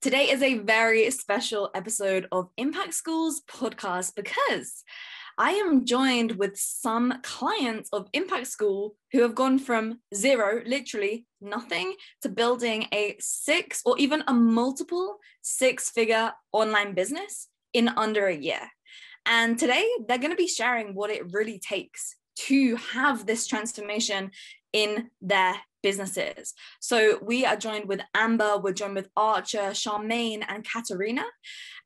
Today is a very special episode of Impact School's podcast because I am joined with some clients of Impact School who have gone from zero, literally nothing, to building a six or even a multiple six-figure online business in under a year. And today they're going to be sharing what it really takes to have this transformation in their businesses. So we are joined with Amber, we're joined with Archer, Charmaine, and Katerina.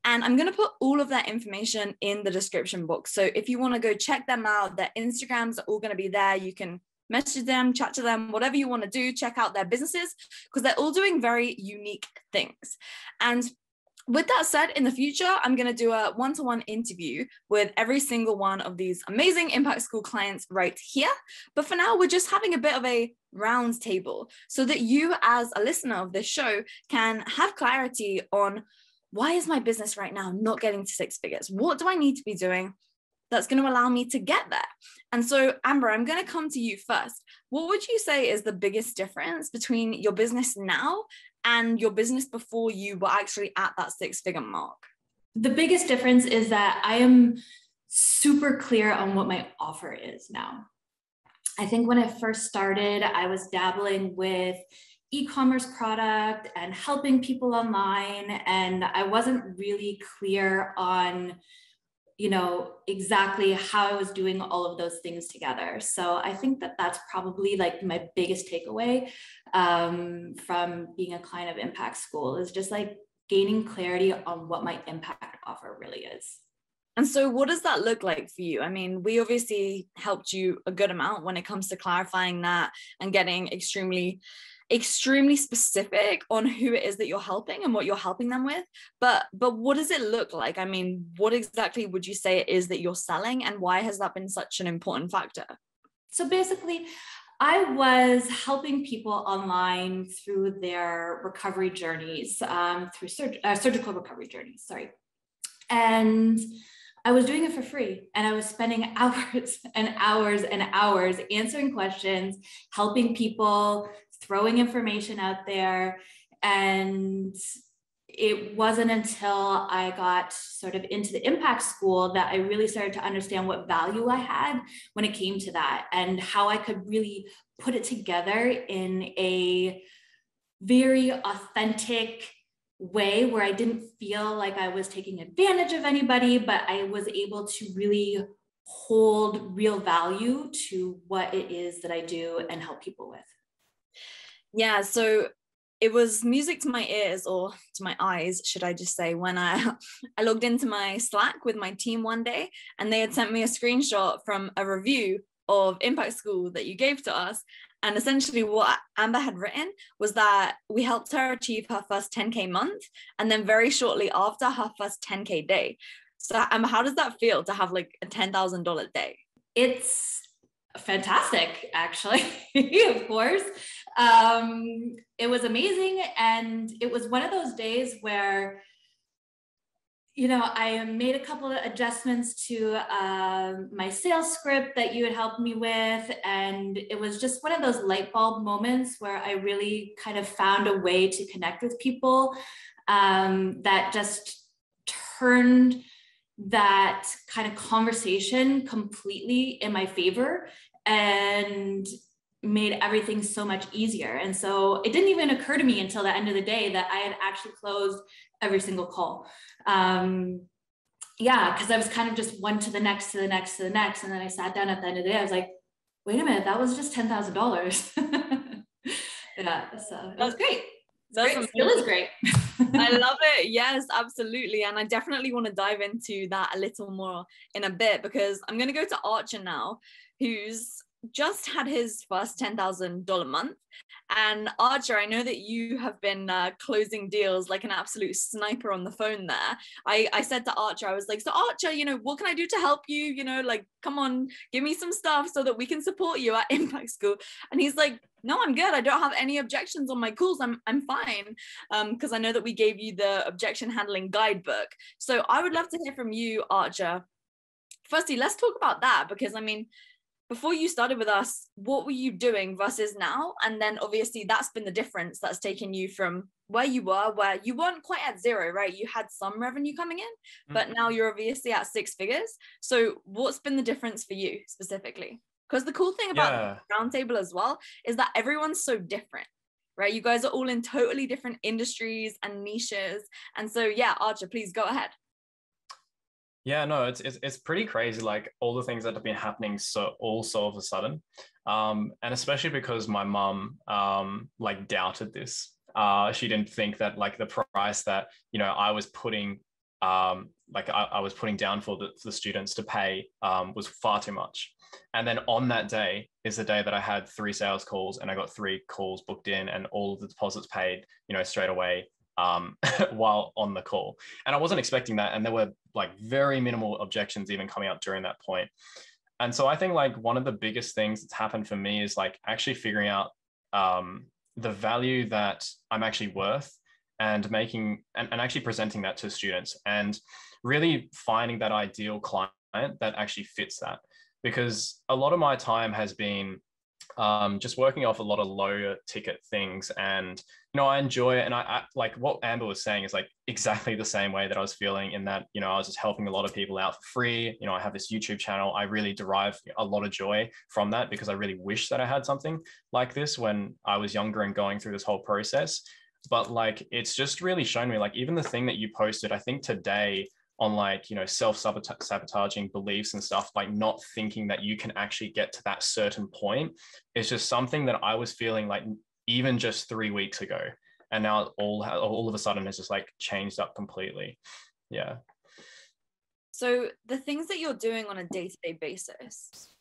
And I'm going to put all of that information in the description box. So if you want to go check them out, their Instagrams are all going to be there. You can message them, chat to them, whatever you want to do, check out their businesses because they're all doing very unique things. And with that said, in the future, I'm going to do a one-to-one interview with every single one of these amazing Impact School clients right here. But for now, we're just having a bit of a round table so that you as a listener of this show can have clarity on why is my business right now not getting to six figures? What do I need to be doing that's going to allow me to get there? And so, Amber, I'm going to come to you first. What would you say is the biggest difference between your business now and your business before you were actually at that six-figure mark? The biggest difference is that I am super clear on what my offer is now. I think when I first started, I was dabbling with e-commerce product and helping people online, and I wasn't really clear on exactly how I was doing all of those things together. So I think that that's probably like my biggest takeaway from being a client of Impact School is just like gaining clarity on what my impact offer really is. And so what does that look like for you? I mean, we obviously helped you a good amount when it comes to clarifying that and getting extremely specific on who it is that you're helping and what you're helping them with. But what does it look like? I mean, what exactly would you say it is that you're selling, and why has that been such an important factor? So basically, I was helping people online through their recovery journeys, through surgical recovery journeys, And I was doing it for free, and I was spending hours and hours and hours answering questions, helping people, throwing information out there. And it wasn't until I got sort of into the Impact School that I really started to understand what value I had when it came to that and how I could really put it together in a very authentic way where I didn't feel like I was taking advantage of anybody, but I was able to really hold real value to what it is that I do and help people with. Yeah, so it was music to my ears, or to my eyes, should I just say, when I logged into my Slack with my team one day, and they had sent me a screenshot from a review of Impact School that you gave to us. And essentially what Amber had written was that we helped her achieve her first 10K month, and then very shortly after, her first 10K day. So Amber, how does that feel to have like a $10,000 day? It's fantastic, actually, of course. It was amazing. And it was one of those days where, I made a couple of adjustments to my sales script that you had helped me with. And it was just one of those light bulb moments where I really kind of found a way to connect with people that just turned that kind of conversation completely in my favor and made everything so much easier. And so it didn't even occur to me until the end of the day that I had actually closed every single call. Because I was kind of just one to the next, to the next, to the next. And then I sat down at the end of the day, I was like, wait a minute, that was just $10,000. Yeah, so it was great. It still is great. I love it. Yes, absolutely. And I definitely want to dive into that a little more in a bit, because I'm going to go to Archer now, who's just had his first $10,000 month. And Archer, I know that you have been closing deals like an absolute sniper on the phone there. I said to Archer, I was like, so Archer, what can I do to help you? Like, come on, give me some stuff so that we can support you at Impact School. And he's like, no, I'm good. I don't have any objections on my calls. I'm fine. Because I know that we gave you the objection handling guidebook. So I would love to hear from you, Archer. Firstly, let's talk about that, because I mean, before you started with us, what were you doing versus now? And then obviously that's been the difference that's taken you from where you were, where you weren't quite at zero, right? You had some revenue coming in, but now you're obviously at 6 figures. So what's been the difference for you specifically? Because the cool thing about the roundtable as well is that everyone's so different, right? You guys are all in totally different industries and niches. And so, yeah, Archer, please go ahead. Yeah, no, it's pretty crazy, like all the things that have been happening so of a sudden. And especially because my mum like doubted this. She didn't think that like the price that, you know, I was putting like I was putting down for the students to pay was far too much. And then on that day is the day that I had 3 sales calls and I got 3 calls booked in and all of the deposits paid, you know, straight away while on the call. And I wasn't expecting that. And there were like very minimal objections even coming up during that point. And so I think like one of the biggest things that's happened for me is like actually figuring out the value that I'm actually worth and making and actually presenting that to students and really finding that ideal client that actually fits that. Because a lot of my time has been just working off a lot of lower ticket things. And, you know, I enjoy it. And I like what Amber was saying is like exactly the same way that I was feeling in that, you know, I was just helping a lot of people out for free. You know, I have this YouTube channel. I really derive a lot of joy from that because I really wish that I had something like this when I was younger and going through this whole process. But like, it's just really shown me, like, even the thing that you posted, I think today on like, you know, self-sabotaging beliefs and stuff, like not thinking that you can actually get to that certain point is just something that I was feeling like even just 3 weeks ago. And now all of a sudden it's just like changed up completely. Yeah. So the things that you're doing on a day-to-day basis,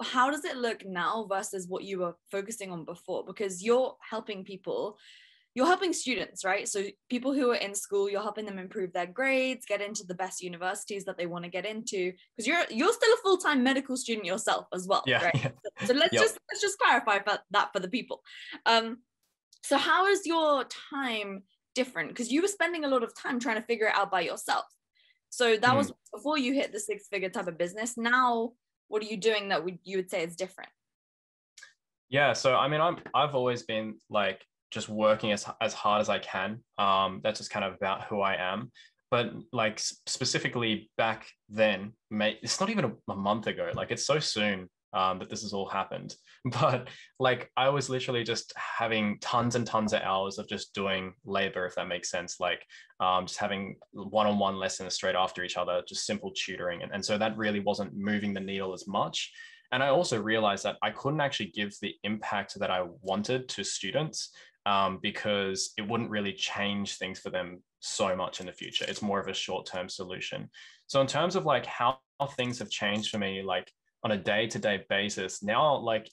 how does it look now versus what you were focusing on before? Because you're helping people, you're helping students, right? So people who are in school, you're helping them improve their grades, get into the best universities that they want to get into, because you're still a full-time medical student yourself as well, right? Yeah. So let's just clarify that for the people. So how is your time different? Because you were spending a lot of time trying to figure it out by yourself. So that was before you hit the 6-figure type of business. Now, what are you doing that you would say is different? Yeah, so I mean, I've always been like just working as hard as I can. That's just kind of about who I am. But like specifically back then, it's not even a month ago. Like it's so soon that this has all happened. But like I was literally just having tons and tons of hours of just doing labor, if that makes sense. Like just having one-on-one lessons straight after each other, just simple tutoring. And so that really wasn't moving the needle as much. And I also realized that I couldn't actually give the impact that I wanted to students because it wouldn't really change things for them so much in the future. It's more of a short-term solution. So in terms of like how things have changed for me, like on a day-to-day basis, now like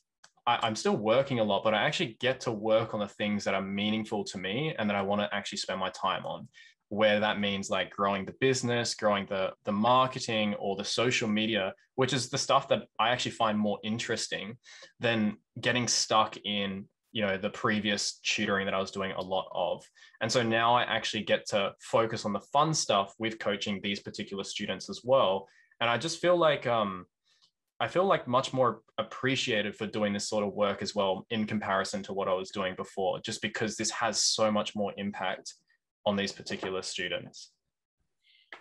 I'm still working a lot, but I actually get to work on the things that are meaningful to me and that I want to actually spend my time on, where that means like growing the business, growing the marketing or the social media, which is the stuff that I actually find more interesting than getting stuck in, you know, the previous tutoring that I was doing a lot of. And so now I actually get to focus on the fun stuff with coaching these particular students as well. And I just feel like, I feel like much more appreciated for doing this sort of work as well in comparison to what I was doing before, just because this has so much more impact on these particular students.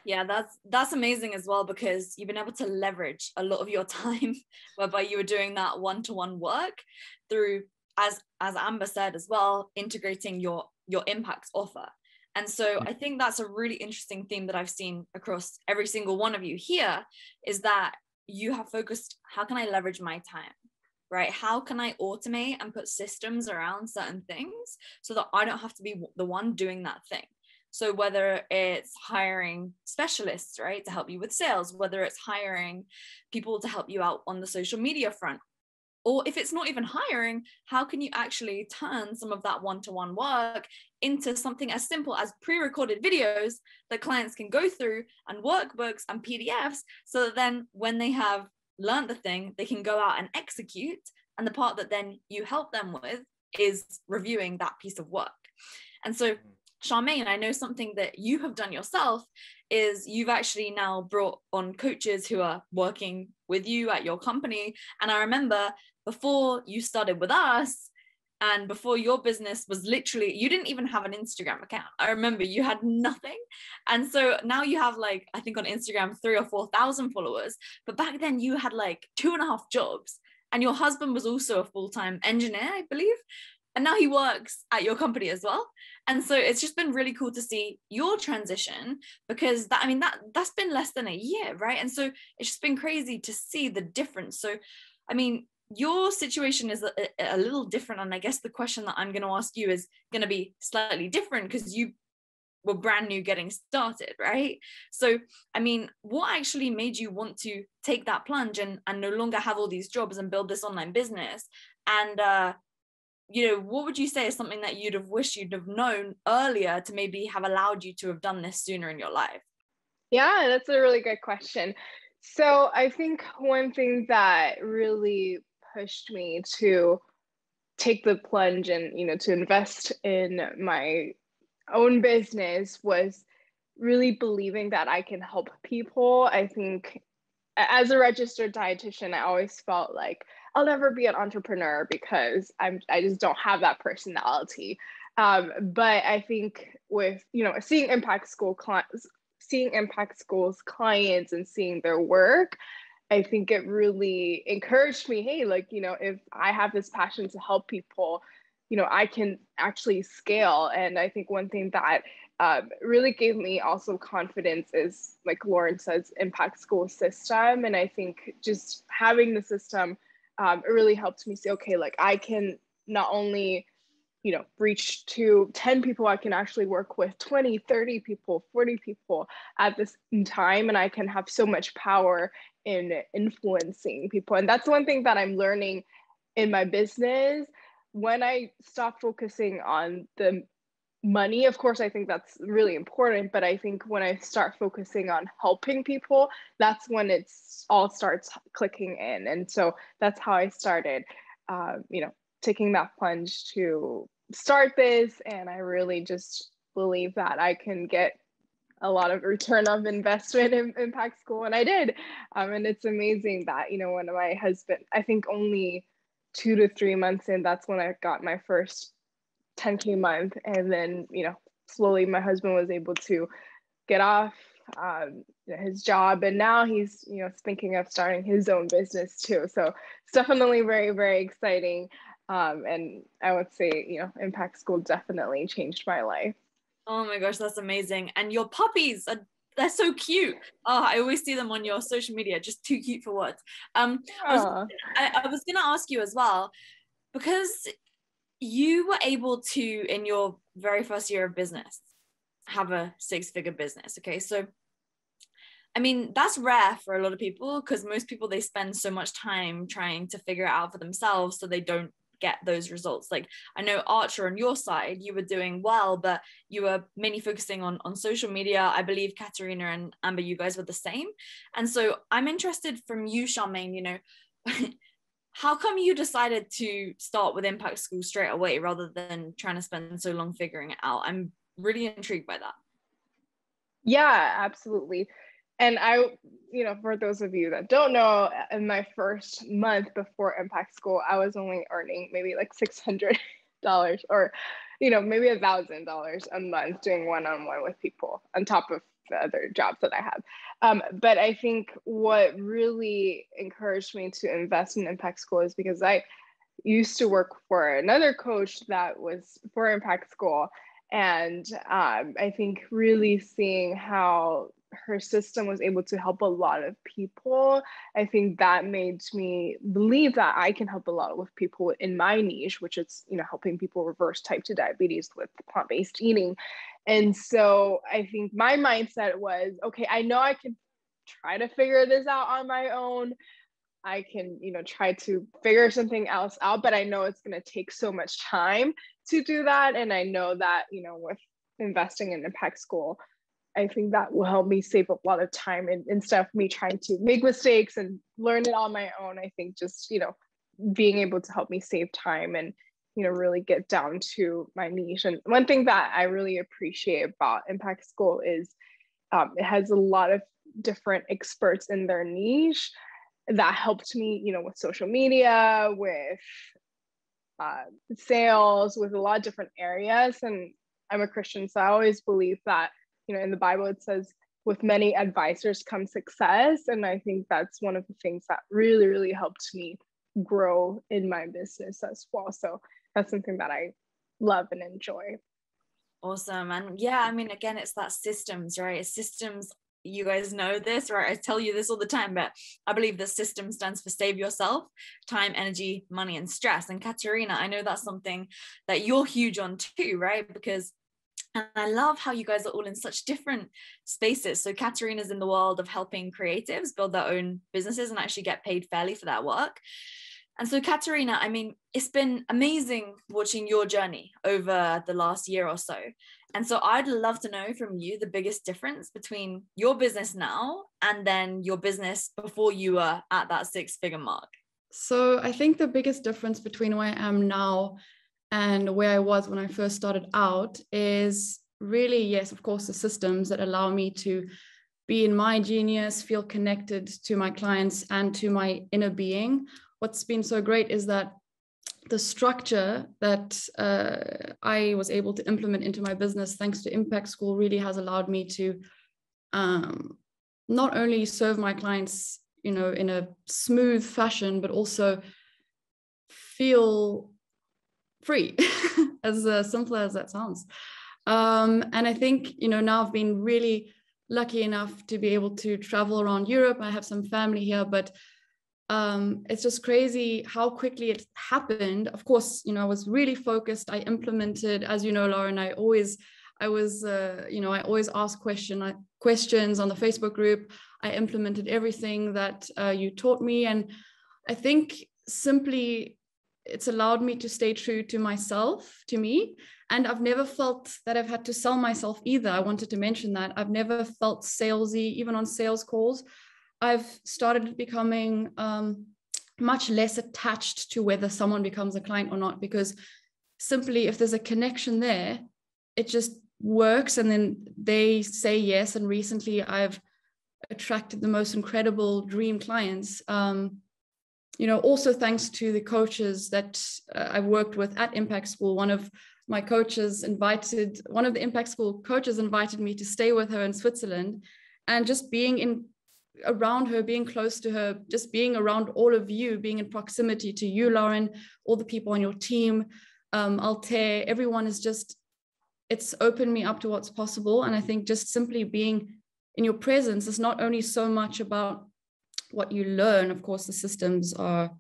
Yeah, that's amazing as well, because you've been able to leverage a lot of your time whereby you were doing that one-to-one work through, as Amber said as well, integrating your impact offer. And so I think that's a really interesting theme that I've seen across every single one of you here, is that you have focused, how can I leverage my time, right? How can I automate and put systems around certain things so that I don't have to be the one doing that thing? So whether it's hiring specialists, right, to help you with sales, whether it's hiring people to help you out on the social media front, or if it's not even hiring, how can you actually turn some of that one-to-one work into something as simple as pre-recorded videos that clients can go through, and workbooks and PDFs, so that then when they have learned the thing, they can go out and execute. And the part that then you help them with is reviewing that piece of work. And so, Charmaine, I know something that you have done yourself is you've actually now brought on coaches who are working with you at your company. And I remember before you started with us, and before your business was literally, you didn't even have an Instagram account. I remember you had nothing. And so now you have like, I think on Instagram, 3,000 or 4,000 followers. But back then you had like 2.5 jobs. And your husband was also a full-time engineer, I believe. And now he works at your company as well. And so it's just been really cool to see your transition, because that, I mean, that's been less than a year, right? And so it's just been crazy to see the difference. So, I mean, your situation is a little different. And I guess the question that I'm going to ask you is going to be slightly different, because you were brand new getting started, right? So, I mean, what actually made you want to take that plunge and no longer have all these jobs and build this online business? And, you know, what would you say is something that you'd have wished you'd have known earlier to maybe have allowed you to have done this sooner in your life? Yeah, that's a really good question. So I think one thing that really pushed me to take the plunge and, to invest in my own business was really believing that I can help people. I think as a registered dietitian, I always felt like I'll never be an entrepreneur because I just don't have that personality. But I think with, seeing Impact School's clients and seeing their work, I think it really encouraged me, hey, like, if I have this passion to help people, I can actually scale. And I think one thing that really gave me also confidence is, like Lauren says, Impact School system. And I think just having the system, it really helped me say, okay, like I can not only reach to 10 people, I can actually work with 20, 30 people, 40 people at this time. And I can have so much power in influencing people. And that's one thing that I'm learning in my business. When I stop focusing on the money, of course, I think that's really important. But I think when I start focusing on helping people, that's when it's all starts clicking in. And so that's how I started, taking that plunge to start this. And I really just believe that I can get a lot of return of investment in Impact School. And I did. And it's amazing that, when my husband, I think only 2 to 3 months in, that's when I got my first 10K month. And then, slowly my husband was able to get off his job. And now he's, thinking of starting his own business too. So it's definitely very, very exciting. And I would say, Impact School definitely changed my life. Oh my gosh, that's amazing. And your puppies they're so cute. Oh, I always see them on your social media, just too cute for words. I was gonna ask you as well, because you were able to, in your very first year of business, have a 6-figure business. Okay, so I mean, that's rare for a lot of people, because most people, they spend so much time trying to figure it out for themselves, so they don't get those results. Like, I know Archer, on your side, you were doing well, but you were mainly focusing on social media. I believe Katerina and Amber, you guys were the same. And so I'm interested from you, Charmaine, how come you decided to start with Impact School straight away rather than trying to spend so long figuring it out? I'm really intrigued by that. Yeah, absolutely. And for those of you that don't know, in my first month before Impact School, I was only earning maybe like $600 or, maybe $1,000 a month doing one-on-one with people on top of the other jobs that I have. But I think what really encouraged me to invest in Impact School is because I used to work for another coach that was for Impact School. And I think really seeing how her system was able to help a lot of people, I think that made me believe that I can help a lot with people in my niche, which is, helping people reverse type 2 diabetes with plant-based eating. And so I think my mindset was, okay, I know I can try to figure this out on my own. I can, try to figure something else out, but I know it's going to take so much time to do that. And I know that, with investing in Impact School, I think that will help me save a lot of time, and instead of me trying to make mistakes and learn it on my own. I think just, being able to help me save time and, really get down to my niche. And one thing that I really appreciate about Impact School is it has a lot of different experts in their niche. that helped me, with social media, with sales, with a lot of different areas. And I'm a Christian, so I always believe that, in the Bible, it says, with many advisors come success. And I think that's one of the things that really, really helped me grow in my business as well. So that's something that I love and enjoy. Awesome. And yeah, I mean, again, it's that systems, right? It's systems. You guys know this, right? I tell you this all the time, but I believe that system stands for save yourself, time, energy, money, and stress. And Katerina, I know that's something that you're huge on too, right? Because, and I love how you guys are all in such different spaces. So Katerina's in the world of helping creatives build their own businesses and actually get paid fairly for that work. And so Katerina, I mean, it's been amazing watching your journey over the last year or so. And so I'd love to know from you the biggest difference between your business now and then your business before you were at that 6-figure mark. So I think the biggest difference between where I am now and where I was when I first started out is really, yes, of course, the systems that allow me to be in my genius, feel connected to my clients and to my inner being. What's been so great is that the structure that I was able to implement into my business, thanks to Impact School, really has allowed me to not only serve my clients, in a smooth fashion, but also feel free, as simple as that sounds. And I think, now I've been really lucky enough to be able to travel around Europe. I have some family here, but it's just crazy how quickly it happened. Of course, I was really focused. I implemented, as you know, Lauren, I always ask questions on the Facebook group. I implemented everything that you taught me. And I think simply it's allowed me to stay true to myself, to me. And I've never felt that I've had to sell myself either. I wanted to mention that. I've never felt salesy, even on sales calls. I've started becoming much less attached to whether someone becomes a client or not, because simply if there's a connection there, it just works. And then they say yes. And recently I've attracted the most incredible dream clients, also thanks to the coaches that I've worked with at Impact School. One of the Impact School coaches invited me to stay with her in Switzerland, and just being around her, being close to her, just being around all of you, being in proximity to you, Lauren, all the people on your team, Altair, everyone is just, it's opened me up to what's possible. And I think just simply being in your presence is not only so much about what you learn. Of course, the systems are,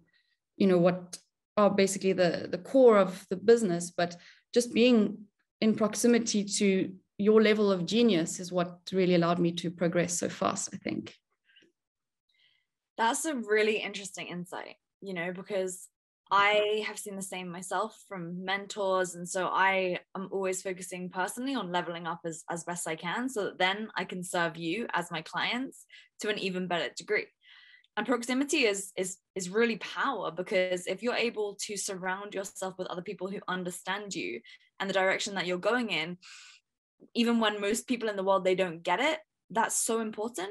what are basically the core of the business, but just being in proximity to your level of genius is what really allowed me to progress so fast, I think. That's a really interesting insight, because I have seen the same myself from mentors. And so I am always focusing personally on leveling up as best I can, so that then I can serve you as my clients to an even better degree. And proximity is really power, because if you're able to surround yourself with other people who understand you and the direction that you're going in, even when most people in the world, they don't get it, that's so important.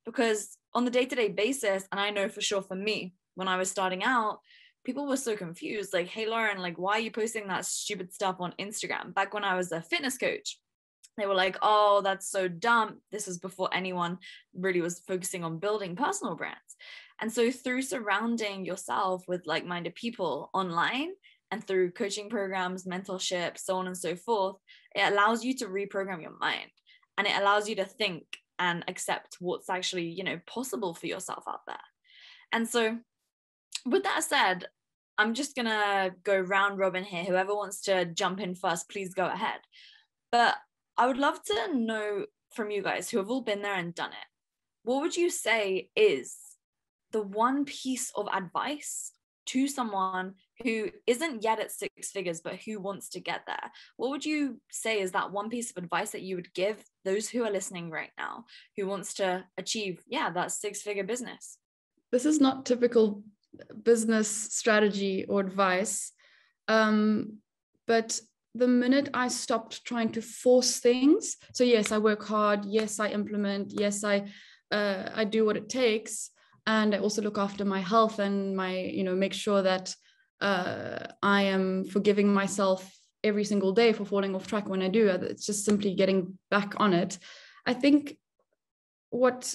Because on the day-to-day basis, and I know for sure for me, when I was starting out, people were so confused, like, hey, Lauren, like, why are you posting that stupid stuff on Instagram? Back when I was a fitness coach, they were like, oh, that's so dumb. This was before anyone really was focusing on building personal brands. And so through surrounding yourself with like-minded people online and through coaching programs, mentorship, so on and so forth, it allows you to reprogram your mind, and it allows you to think and accept what's actually, possible for yourself out there. And so with that said, I'm just gonna go round robin here. Whoever wants to jump in first, please go ahead. But I would love to know from you guys who have all been there and done it, what would you say is the one piece of advice to someone who isn't yet at 6 figures, but who wants to get there? What would you say is that one piece of advice that you would give those who are listening right now, who wants to achieve, that 6-figure business? This is not typical business strategy or advice. But the minute I stopped trying to force things, so yes, I work hard, yes, I implement, yes, I do what it takes. And I also look after my health and my, make sure that I am forgiving myself every single day for falling off track when I do. It's just simply getting back on it. I think what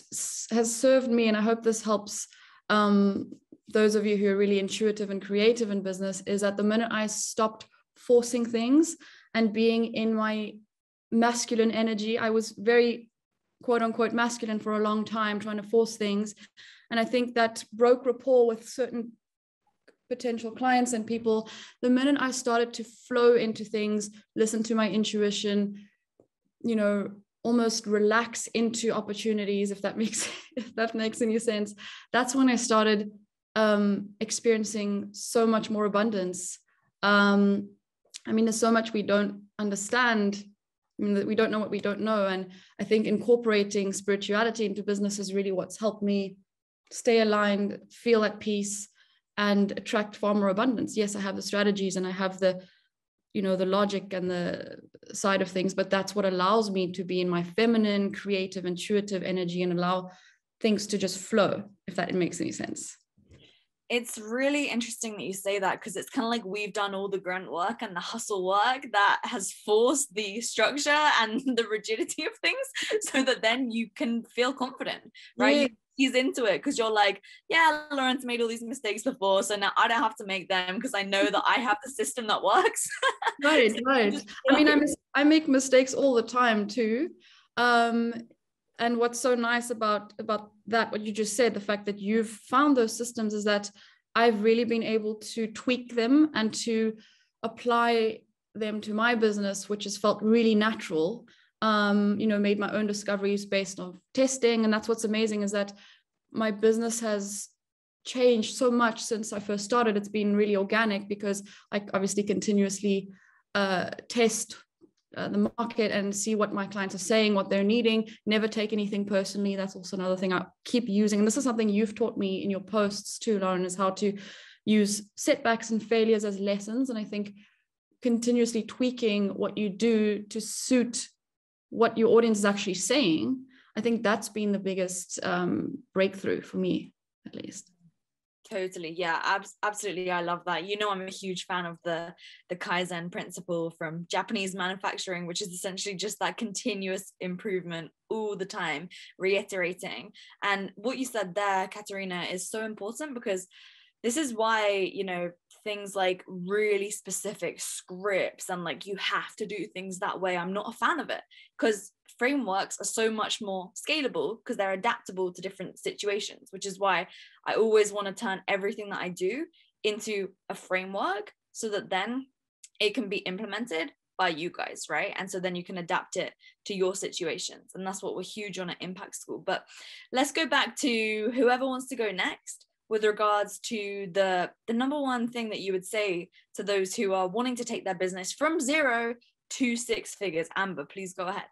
has served me, and I hope this helps those of you who are really intuitive and creative in business, is at the minute I stopped forcing things and being in my masculine energy. I was very quote unquote masculine for a long time, trying to force things. And I think that broke rapport with certain potential clients and people. The minute I started to flow into things, listen to my intuition, almost relax into opportunities, if that makes any sense, that's when I started experiencing so much more abundance. There's so much we don't understand. That we don't know what we don't know. And I think incorporating spirituality into business is really what's helped me stay aligned, feel at peace, and attract far more abundance. Yes, I have the strategies and I have the logic and the side of things, but that's what allows me to be in my feminine, creative, intuitive energy and allow things to just flow, if that makes any sense. It's really interesting that you say that, because it's kind of like we've done all the grunt work and the hustle work that has forced the structure and the rigidity of things so that then you can feel confident, right? Yeah. You ease into it because you're like, yeah, Lauren's made all these mistakes before, so now I don't have to make them because I know that I have the system that works. Right. I make mistakes all the time too. And what's so nice about that, what you just said, the fact that you've found those systems, is that I've really been able to tweak them and to apply them to my business, which has felt really natural. Made my own discoveries based on testing. And that's what's amazing, is that my business has changed so much since I first started. It's been really organic because I obviously continuously test the market and see what my clients are saying, what they're needing, never take anything personally. That's also another thing I keep using. And this is something you've taught me in your posts too, Lauren, is how to use setbacks and failures as lessons. And I think continuously tweaking what you do to suit what your audience is actually saying, I think that's been the biggest breakthrough for me, at least. Totally. Yeah, absolutely. I love that. I'm a huge fan of the Kaizen principle from Japanese manufacturing, which is essentially just that continuous improvement all the time, reiterating. And what you said there, Katerina, is so important, because this is why, things like really specific scripts and like you have to do things that way, I'm not a fan of it, because frameworks are so much more scalable because they're adaptable to different situations, which is why I always want to turn everything that I do into a framework so that then it can be implemented by you guys, right? And so then you can adapt it to your situations. And that's what we're huge on at Impact School. But let's go back to whoever wants to go next with regards to the number one thing that you would say to those who are wanting to take their business from 0 to 6 figures. Amber, please go ahead.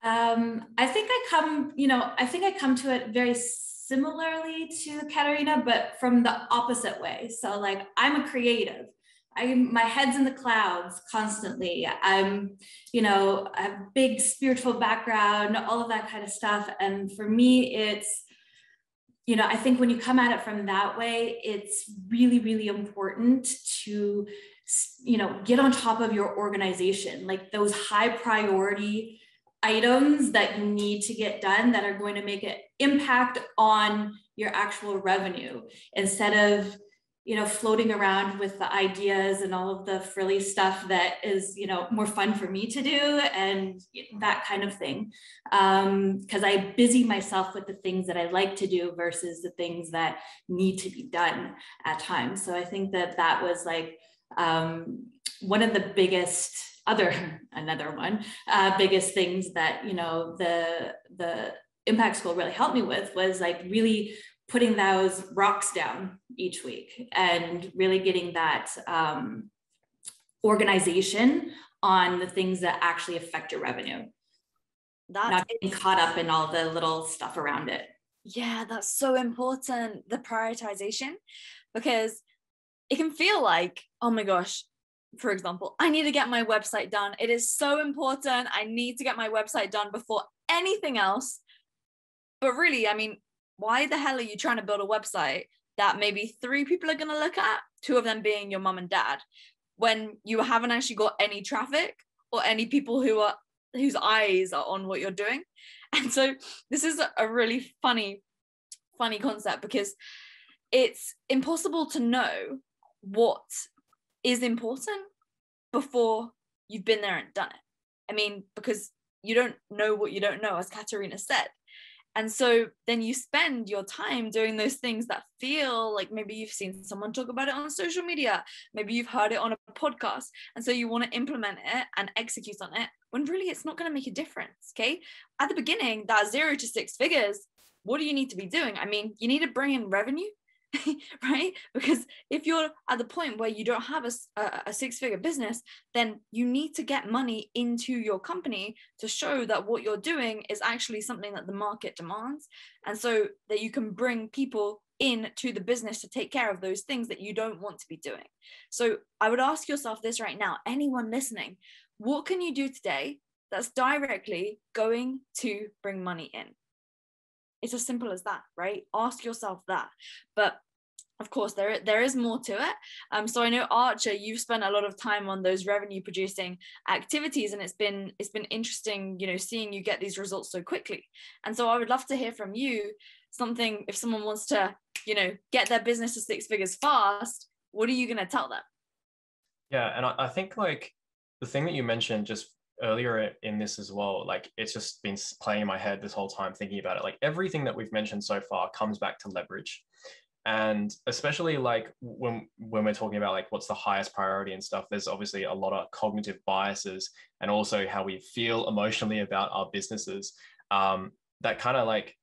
I think I come to it very similarly to Katerina, but from the opposite way. So like, I'm a creative. My head's in the clouds constantly. I have a big spiritual background, all of that kind of stuff. And for me, it's, I think when you come at it from that way, it's really, really important to, get on top of your organization, like those high priority items that you need to get done that are going to make an impact on your actual revenue, instead of floating around with the ideas and all of the frilly stuff that is more fun for me to do and that kind of thing, because I busy myself with the things that I like to do versus the things that need to be done at times. So I think that was like one of the biggest biggest things that the Impact School really helped me with was like really putting those rocks down each week and really getting that organization on the things that actually affect your revenue. Not getting caught up in all the little stuff around it. Yeah, that's so important, the prioritization, because it can feel like, oh my gosh, for example, I need to get my website done. It is so important. I need to get my website done before anything else. But really, I mean, why the hell are you trying to build a website that maybe 3 people are going to look at, 2 of them being your mum and dad, when you haven't actually got any traffic or any people whose eyes are on what you're doing? And so this is a really funny concept, because it's impossible to know what is important before you've been there and done it. I mean, because you don't know what you don't know, as Katerina said. And so then you spend your time doing those things that feel like maybe you've seen someone talk about it on social media, maybe you've heard it on a podcast, and so you want to implement it and execute on it, when really it's not going to make a difference. Okay, at the beginning, that 0 to 6 figures, what do you need to be doing? I mean, you need to bring in revenue, right? Because if you're at the point where you don't have a 6-figure business, then you need to get money into your company to show that what you're doing is actually something that the market demands, and so that you can bring people into the business to take care of those things that you don't want to be doing. So I would ask yourself this right now, anyone listening, what can you do today that's directly going to bring money in? It's as simple as that, right? Ask yourself that. But of course, there is more to it. So I know, Archer, you've spent a lot of time on those revenue producing activities, and it's been interesting, seeing you get these results so quickly. And so I would love to hear from you something, if someone wants to, get their business to 6 figures fast, what are you going to tell them? Yeah, and I think like the thing that you mentioned just earlier in this as well, like it's just been playing in my head this whole time thinking about it. Like everything that we've mentioned so far comes back to leverage. And especially like when we're talking about like what's the highest priority and stuff, there's obviously a lot of cognitive biases and also how we feel emotionally about our businesses, that kind of like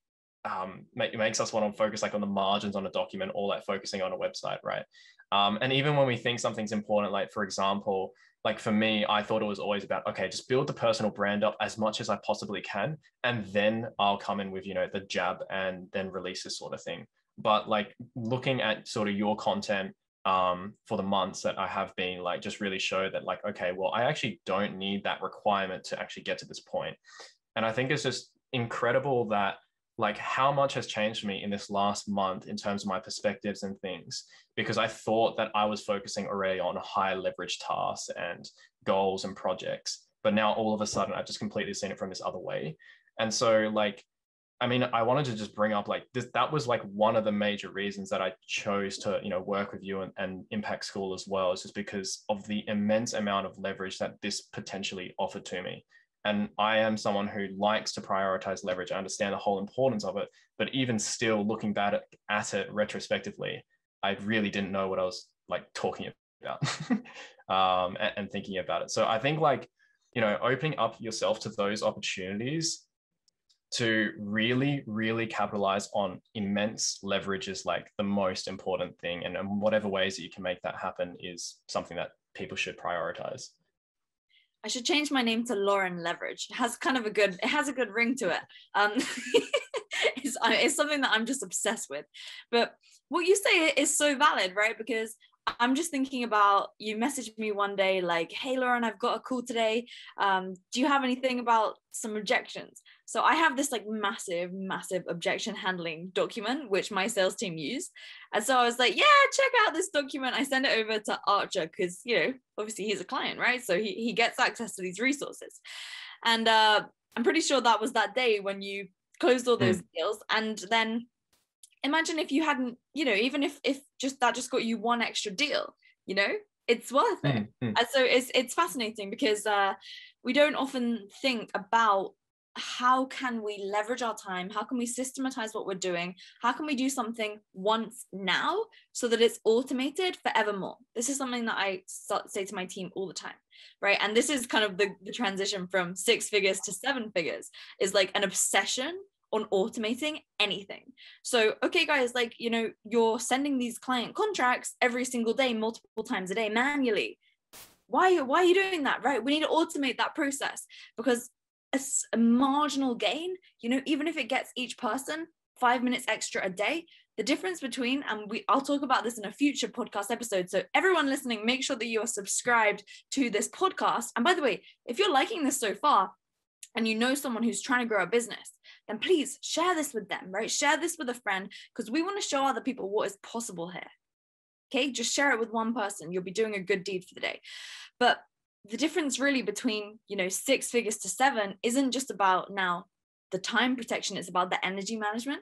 makes us want to focus like on the margins on a document or like focusing on a website, right? And even when we think something's important, like for example, like for me, I thought it was always about, okay, just build the personal brand up as much as I possibly can, and then I'll come in with, the jab and then release this sort of thing. But like looking at sort of your content for the months that I have been, like just really show that like, okay, well, I actually don't need that requirement to actually get to this point. And I think it's just incredible that like how much has changed for me in this last month in terms of my perspectives and things, because I thought that I was focusing already on high leverage tasks and goals and projects. But now all of a sudden I've just completely seen it from this other way. And so like, I mean, I wanted to just bring up like this, that was like one of the major reasons that I chose to, work with you and Impact School as well, is just because of the immense amount of leverage that this potentially offered to me. And I am someone who likes to prioritize leverage. I understand the whole importance of it, but even still looking back at it retrospectively, I really didn't know what I was like talking about and thinking about it. So I think like, opening up yourself to those opportunities to really, really capitalize on immense leverage is like the most important thing. And whatever ways that you can make that happen is something that people should prioritize. I should change my name to Lauren Leverage. It has a good ring to it. It's something that I'm just obsessed with. But what you say is so valid, right? Because I'm just thinking about, you messaged me one day like, hey, Lauren, I've got a call today. Do you have anything about some objections? So I have this like massive objection handling document, which my sales team use. And so I was like, yeah, check out this document. I send it over to Archer because, obviously he's a client, right? So he gets access to these resources. And I'm pretty sure that was that day when you closed all those deals. And then imagine if you hadn't, even if just got you one extra deal, it's worth it. And so it's fascinating because we don't often think about how can we leverage our time? How can we systematize what we're doing? How can we do something once now so that it's automated forevermore? This is something that I say to my team all the time, right? And this is kind of the transition from 6 figures to 7 figures, is like an obsession on automating anything. So, okay, guys, like, you're sending these client contracts every single day, multiple times a day manually. Why are you doing that, right? We need to automate that process, because a marginal gain, even if it gets each person 5 minutes extra a day, the difference between, and I'll talk about this in a future podcast episode. So everyone listening, make sure that you are subscribed to this podcast. And by the way, if you're liking this so far, and you know someone who's trying to grow a business, then please share this with them, right? Share this with a friend, because we want to show other people what is possible here. Okay, just share it with one person. You'll be doing a good deed for the day. But the difference really between, 6 figures to 7 isn't just about now the time protection, it's about the energy management.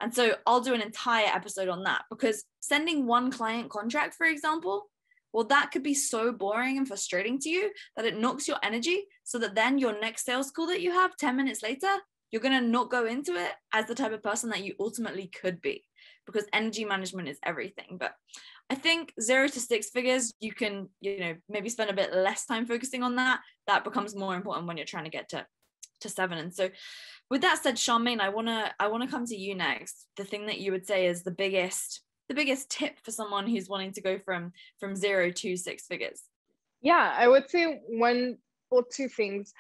And so I'll do an entire episode on that, because sending one client contract, for example, well, that could be so boring and frustrating to you that it knocks your energy, so that then your next sales call that you have 10 minutes later, you're going to not go into it as the type of person that you ultimately could be, because energy management is everything. But I think 0 to 6 figures, you can, maybe spend a bit less time focusing on that. That becomes more important when you're trying to get to 7. And so with that said, Charmaine, I want to come to you next. The thing that you would say is the biggest tip for someone who's wanting to go from 0 to 6 figures. Yeah, I would say two things.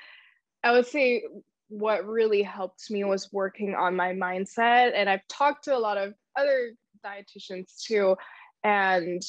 I would say what really helped me was working on my mindset. And I've talked to a lot of other dietitians too, and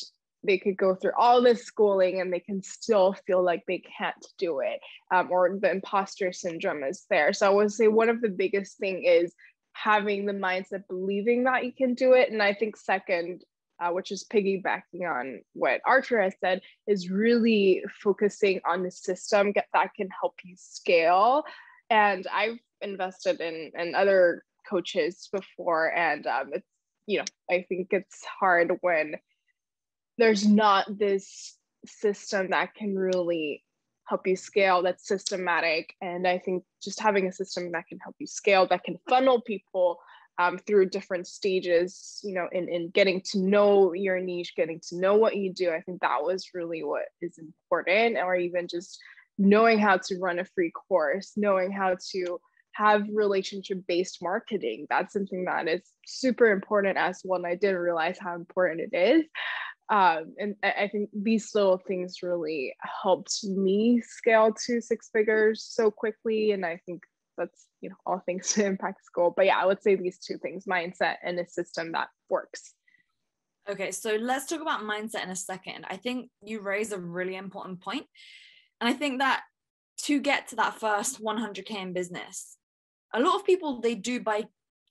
they could go through all this schooling and they can still feel like they can't do it, or the imposter syndrome is there. So I would say one of the biggest thing is having the mindset, believing that you can do it. And I think second, which is piggybacking on what Archer has said, is really focusing on the system that can help you scale. And I've invested in other coaches before, and it's, I think it's hard when there's not this system that can really help you scale, that's systematic. And I think just having a system that can help you scale, that can funnel people through different stages, in getting to know your niche, getting to know what you do. I think that was really what is important. Or even just knowing how to run a free course, knowing how to have relationship-based marketing. That's something that is super important as well. And I didn't realize how important it is. And I think these little things really helped me scale to 6 figures so quickly. And I think that's, all thanks to Impact School. But yeah, I would say these 2 things, mindset and a system that works. Okay, so let's talk about mindset in a second. I think you raise a really important point. And I think that to get to that first 100K in business, a lot of people, they do buy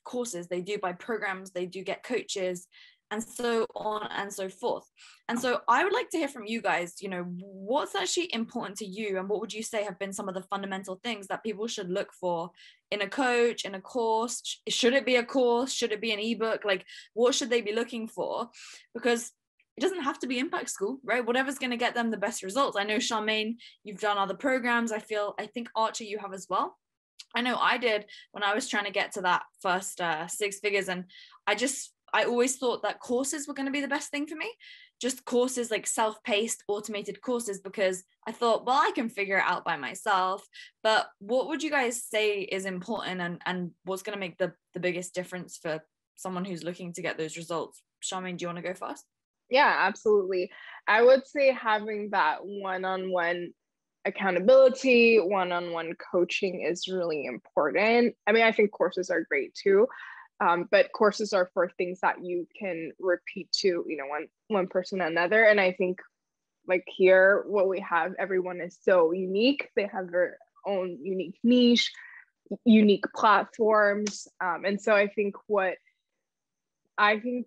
courses, they do buy programs, they do get coaches, and so on and so forth. And so I would like to hear from you guys, what's actually important to you, and what would you say have been some of the fundamental things that people should look for in a coach, in a course? Should it be a course? Should it be an ebook? Like, what should they be looking for? Because it doesn't have to be Impact School, right? Whatever's going to get them the best results. I know, Charmaine, you've done other programs. I think Archer, you have as well. I know I did when I was trying to get to that first 6 figures. And I always thought that courses were going to be the best thing for me. Just courses, like self-paced, automated courses, because I thought, well, I can figure it out by myself. But what would you guys say is important, and what's going to make the biggest difference for someone who's looking to get those results? Charmaine, do you want to go first? Yeah, absolutely. I would say having that one-on-one accountability, one-on-one coaching is really important. I mean, I think courses are great too. But courses are for things that you can repeat to, one person or another. And I think like here, what we have, everyone is so unique. They have their own unique niche, unique platforms. And so I think what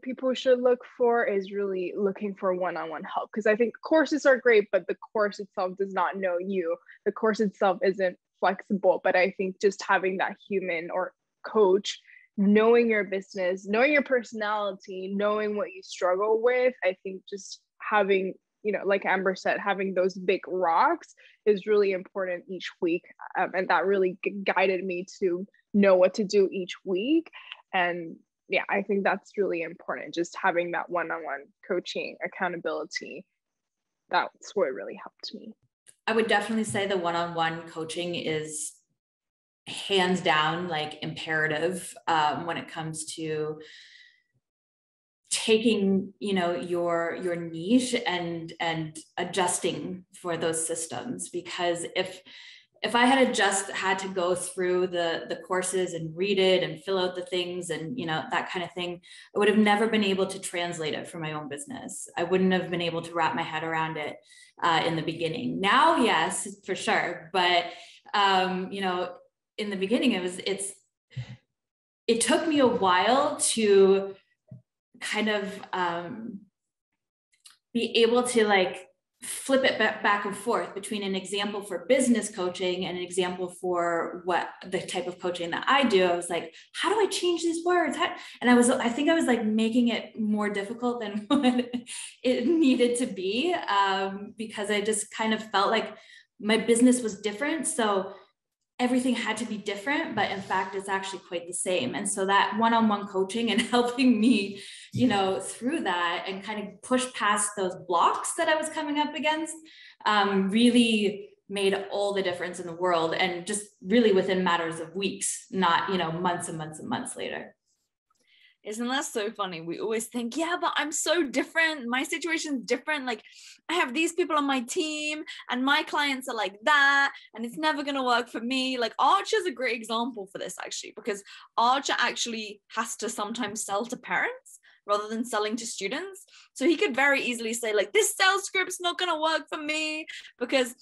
people should look for is really looking for one-on-one help. Because I think courses are great, but the course itself does not know you. The course itself isn't flexible. But I think just having that human or coach, knowing your business, knowing your personality, knowing what you struggle with, I think just having, like Amber said, having those big rocks is really important each week. And that really guided me to know what to do each week. And yeah, I think that's really important. Just having that one-on-one coaching, accountability, that's what really helped me. I would definitely say the one-on-one coaching is hands down like imperative when it comes to taking your niche and adjusting for those systems. Because if I had just had to go through the courses and read it and fill out the things and that kind of thing, I would have never been able to translate it for my own business. I wouldn't have been able to wrap my head around it in the beginning. Now, yes, for sure, but in the beginning, it took me a while to kind of be able to like flip it back and forth between an example for business coaching and an example for what the type of coaching that I do. I was like, how do I change these words? And I think I was like making it more difficult than what it needed to be, because I just kind of felt like my business was different. So everything had to be different, but in fact, it's actually quite the same. And so that one-on-one coaching and helping me, through that and kind of push past those blocks that I was coming up against, really made all the difference in the world, and just really within matters of weeks, not, months and months and months later. Isn't that so funny? We always think, yeah, but I'm so different. My situation's different. Like, I have these people on my team and my clients are like that, and it's never going to work for me. Like, Archer's a great example for this, actually, because Archer actually has to sometimes sell to parents rather than selling to students. So he could very easily say, like, this sales script's not going to work for me because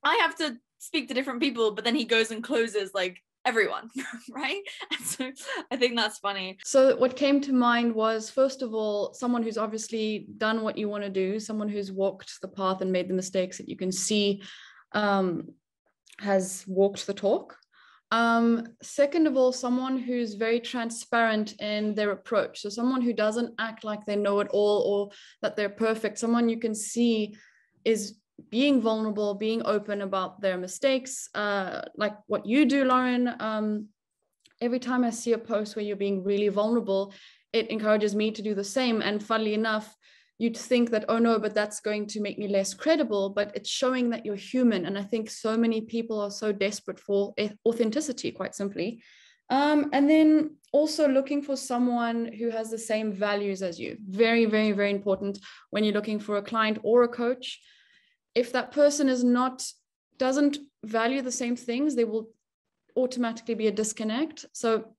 I have to speak to different people, but then he goes and closes like everyone, right? And so I think that's funny. So what came to mind was, first of all, someone who's obviously done what you want to do, someone who's walked the path and made the mistakes that you can see, has walked the talk. Second of all, someone who's very transparent in their approach. So someone who doesn't act like they know it all or that they're perfect. Someone you can see is being vulnerable, being open about their mistakes, like what you do, Lauren. Every time I see a post where you're being really vulnerable, it encourages me to do the same. And funnily enough, you'd think that, oh no, but that's going to make me less credible, but it's showing that you're human. And I think so many people are so desperate for authenticity, quite simply. And then also looking for someone who has the same values as you. Very, very, very important when you're looking for a client or a coach. If that person doesn't value the same things, there will automatically be a disconnect. So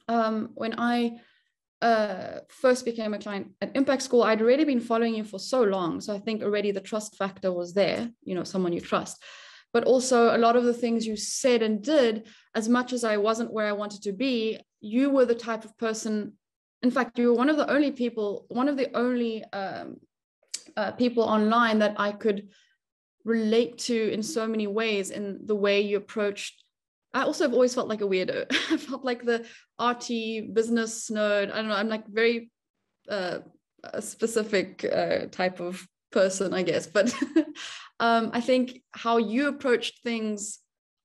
when I first became a client at Impact School, I'd already been following you for so long. So I think already the trust factor was there, someone you trust. But also a lot of the things you said and did, as much as I wasn't where I wanted to be, you were the type of person. In fact, you were one of the only people online that I could relate to in so many ways, in the way you approached. I also have always felt like a weirdo. I felt like the RT business nerd. I don't know. I'm like very a specific type of person, I guess. But I think how you approached things,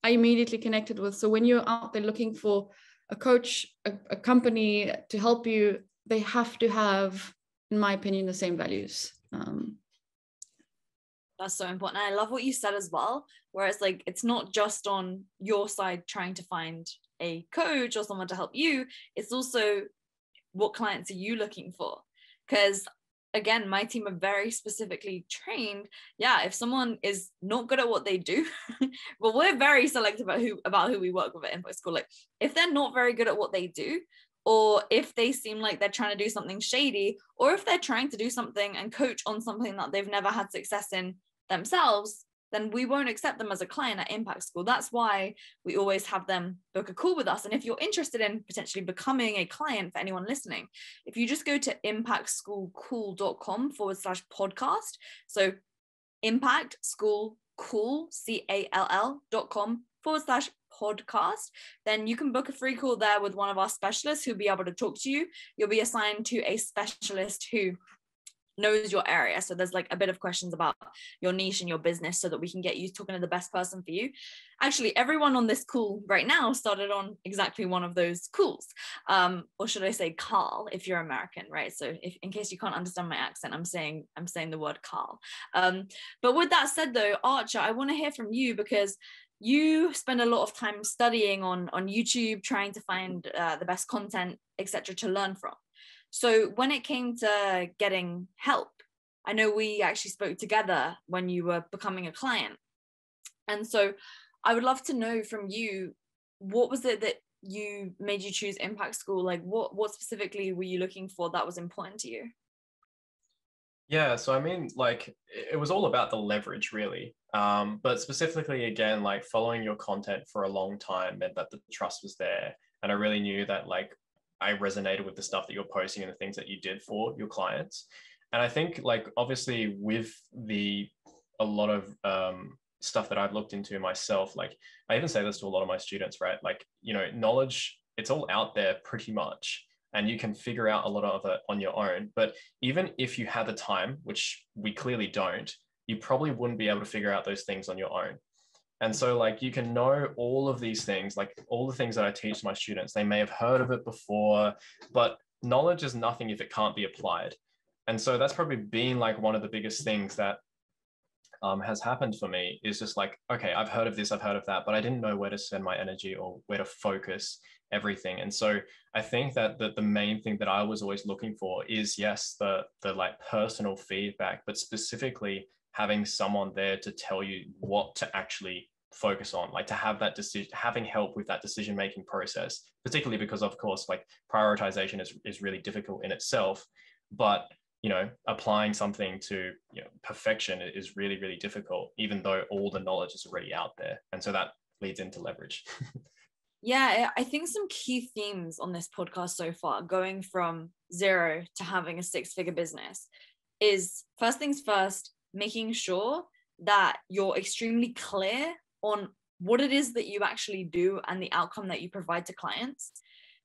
I immediately connected with. So when you're out there looking for a coach, a company to help you, they have to have, in my opinion, the same values. That's so important. And I love what you said as well, where it's like, it's not just on your side trying to find a coach or someone to help you. It's also, what clients are you looking for? Because again, my team are very specifically trained. Yeah, if someone is not good at what they do, well, we're very selective about who we work with at Info School. Like, if they're not very good at what they do, or if they seem like they're trying to do something shady, or if they're trying to do something and coach on something that they've never had success in themselves, then we won't accept them as a client at Impact School. That's why we always have them book a call with us. And if you're interested in potentially becoming a client, for anyone listening, if you just go to impactschoolcool.com/podcast, so impactschoolcool.com/podcast, then you can book a free call there with one of our specialists who'll be able to talk to you. You'll be assigned to a specialist who knows your area. So there's like a bit of questions about your niche and your business so that we can get you talking to the best person for you. Actually, everyone on this call right now started on exactly one of those calls. Or should I say Carl, if you're American, right? So if, in case you can't understand my accent, I'm saying the word Carl. But with that said though, Archer, I want to hear from you, because you spend a lot of time studying on YouTube, trying to find the best content, etc., to learn from. So when it came to getting help, I know we actually spoke together when you were becoming a client. And so I would love to know from you, what was it that made you choose Impact School? Like what specifically were you looking for that was important to you? Yeah, so I mean, like, it was all about the leverage, really. But specifically, again, like following your content for a long time meant that the trust was there. And I really knew that, like, I resonated with the stuff that you're posting and the things that you did for your clients. And I think, like, obviously, with a lot of stuff that I've looked into myself, like, I even say this to a lot of my students, right? Like, knowledge, it's all out there pretty much. And you can figure out a lot of it on your own. But even if you had the time, which we clearly don't, you probably wouldn't be able to figure out those things on your own. And so, like, you can know all of these things, like all the things that I teach my students, they may have heard of it before, but knowledge is nothing if it can't be applied. And so that's probably been like one of the biggest things that has happened for me, is just like, okay, I've heard of this, I've heard of that, but I didn't know where to spend my energy or where to focus everything. And so I think that the main thing that I was always looking for is, yes, the like personal feedback, but specifically having someone there to tell you what to actually focus on, like to have that decision, having help with that decision making process, particularly because, of course, like prioritization is really difficult in itself. But applying something to perfection is really, really difficult, even though all the knowledge is already out there. And so that leads into leverage. Yeah, I think some key themes on this podcast so far, going from zero to having a 6-figure business, is first things first, making sure that you're extremely clear on what it is that you actually do and the outcome that you provide to clients.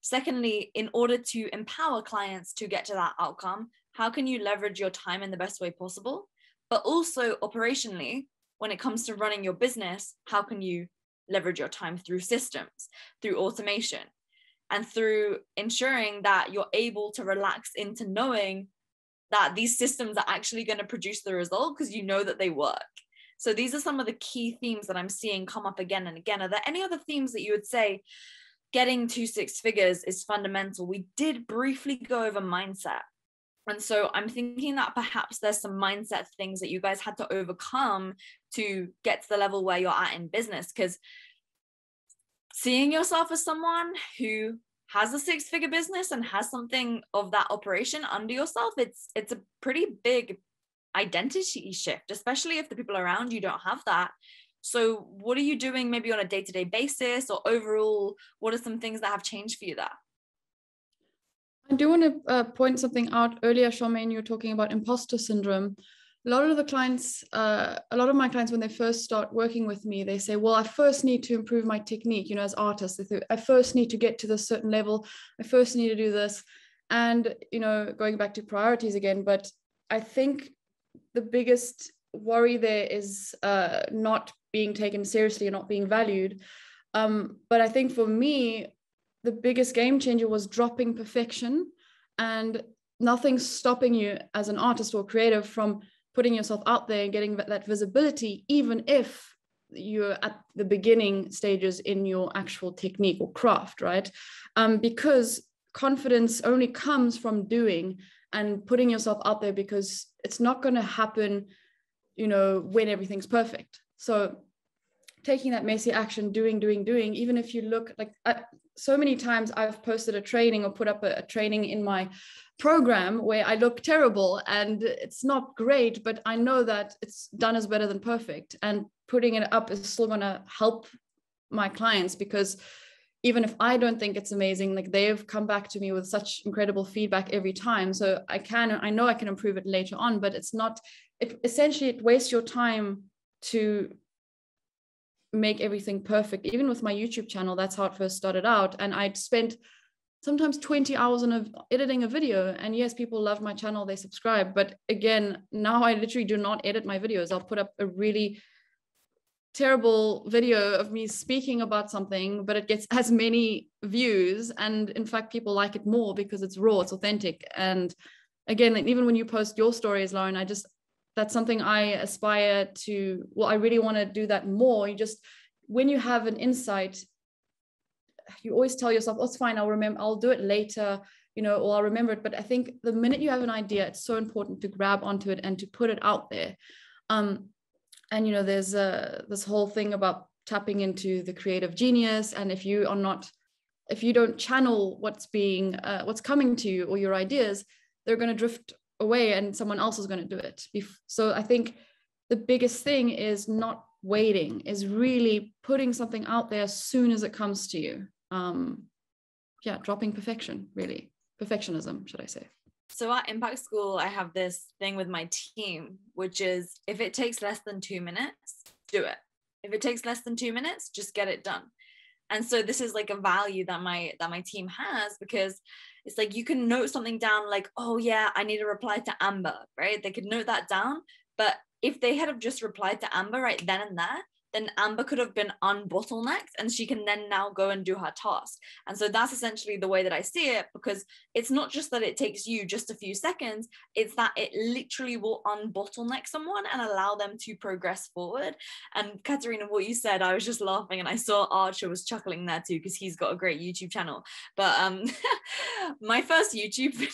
Secondly, in order to empower clients to get to that outcome, how can you leverage your time in the best way possible? But also operationally, when it comes to running your business, how can you leverage your time through systems, through automation, and through ensuring that you're able to relax into knowing that these systems are actually going to produce the result because you know that they work. So these are some of the key themes that I'm seeing come up again and again. Are there any other themes that you would say getting to 6 figures is fundamental? We did briefly go over mindset. And so I'm thinking that perhaps there's some mindset things that you guys had to overcome to get to the level where you're at in business. Because seeing yourself as someone who has a 6-figure business and has something of that operation under yourself, it's a pretty big identity shift, especially if the people around you don't have that. So what are you doing maybe on a day-to-day basis, or overall, what are some things that have changed for you there? I do want to point something out. Earlier, Charmaine, you were talking about imposter syndrome. A lot of my clients, when they first start working with me, they say, well, I first need to improve my technique, as artists. I first need to get to this certain level. I first need to do this. And, going back to priorities again, but I think the biggest worry there is not being taken seriously and not being valued. But I think for me, the biggest game changer was dropping perfection, and nothing's stopping you as an artist or creative from putting yourself out there and getting that visibility, even if you're at the beginning stages in your actual technique or craft, right? Because confidence only comes from doing and putting yourself out there, because it's not going to happen, when everything's perfect. So taking that messy action, doing, even if you look like, so many times I've posted a training or put up a training in my program where I look terrible and it's not great, but I know that it's done is better than perfect, and putting it up is still going to help my clients, because even if I don't think it's amazing, like they've come back to me with such incredible feedback every time. So I know I can improve it later on, but essentially it wastes your time to make everything perfect. Even with my YouTube channel, that's how it first started out. And I'd spent sometimes 20 hours editing a video. And yes, people love my channel, they subscribe. But again, now I literally do not edit my videos. I'll put up a really terrible video of me speaking about something, but it gets as many views. And in fact, people like it more because it's raw, it's authentic. And again, even when you post your stories, Lauren, that's something I aspire to. Well, I really want to do that more. When you have an insight, you always tell yourself, oh, it's fine, I'll do it later, or I'll remember it. But I think the minute you have an idea, it's so important to grab onto it and to put it out there. And, there's this whole thing about tapping into the creative genius. And if you don't channel what's coming to you or your ideas, they're going to drift away and someone else is going to do it. So I think the biggest thing is not waiting, is really putting something out there as soon as it comes to you. Dropping perfectionism, should I say. So at Impact School, I have this thing with my team, which is if it takes less than 2 minutes, do it. If it takes less than 2 minutes, just get it done. And so this is like a value that my team has, because it's like you can note something down like, oh yeah, I need to reply to Amber, right? They could note that down. But if they had have just replied to Amber right then and there, then Amber could have been unbottlenecked and she can then now go and do her task. And so that's essentially the way that I see it, because it's not just that it takes you just a few seconds, it's that it literally will unbottleneck someone and allow them to progress forward. And Katerina, what you said, I was just laughing, and I saw Archer was chuckling there too, because he's got a great YouTube channel. But my first YouTube video,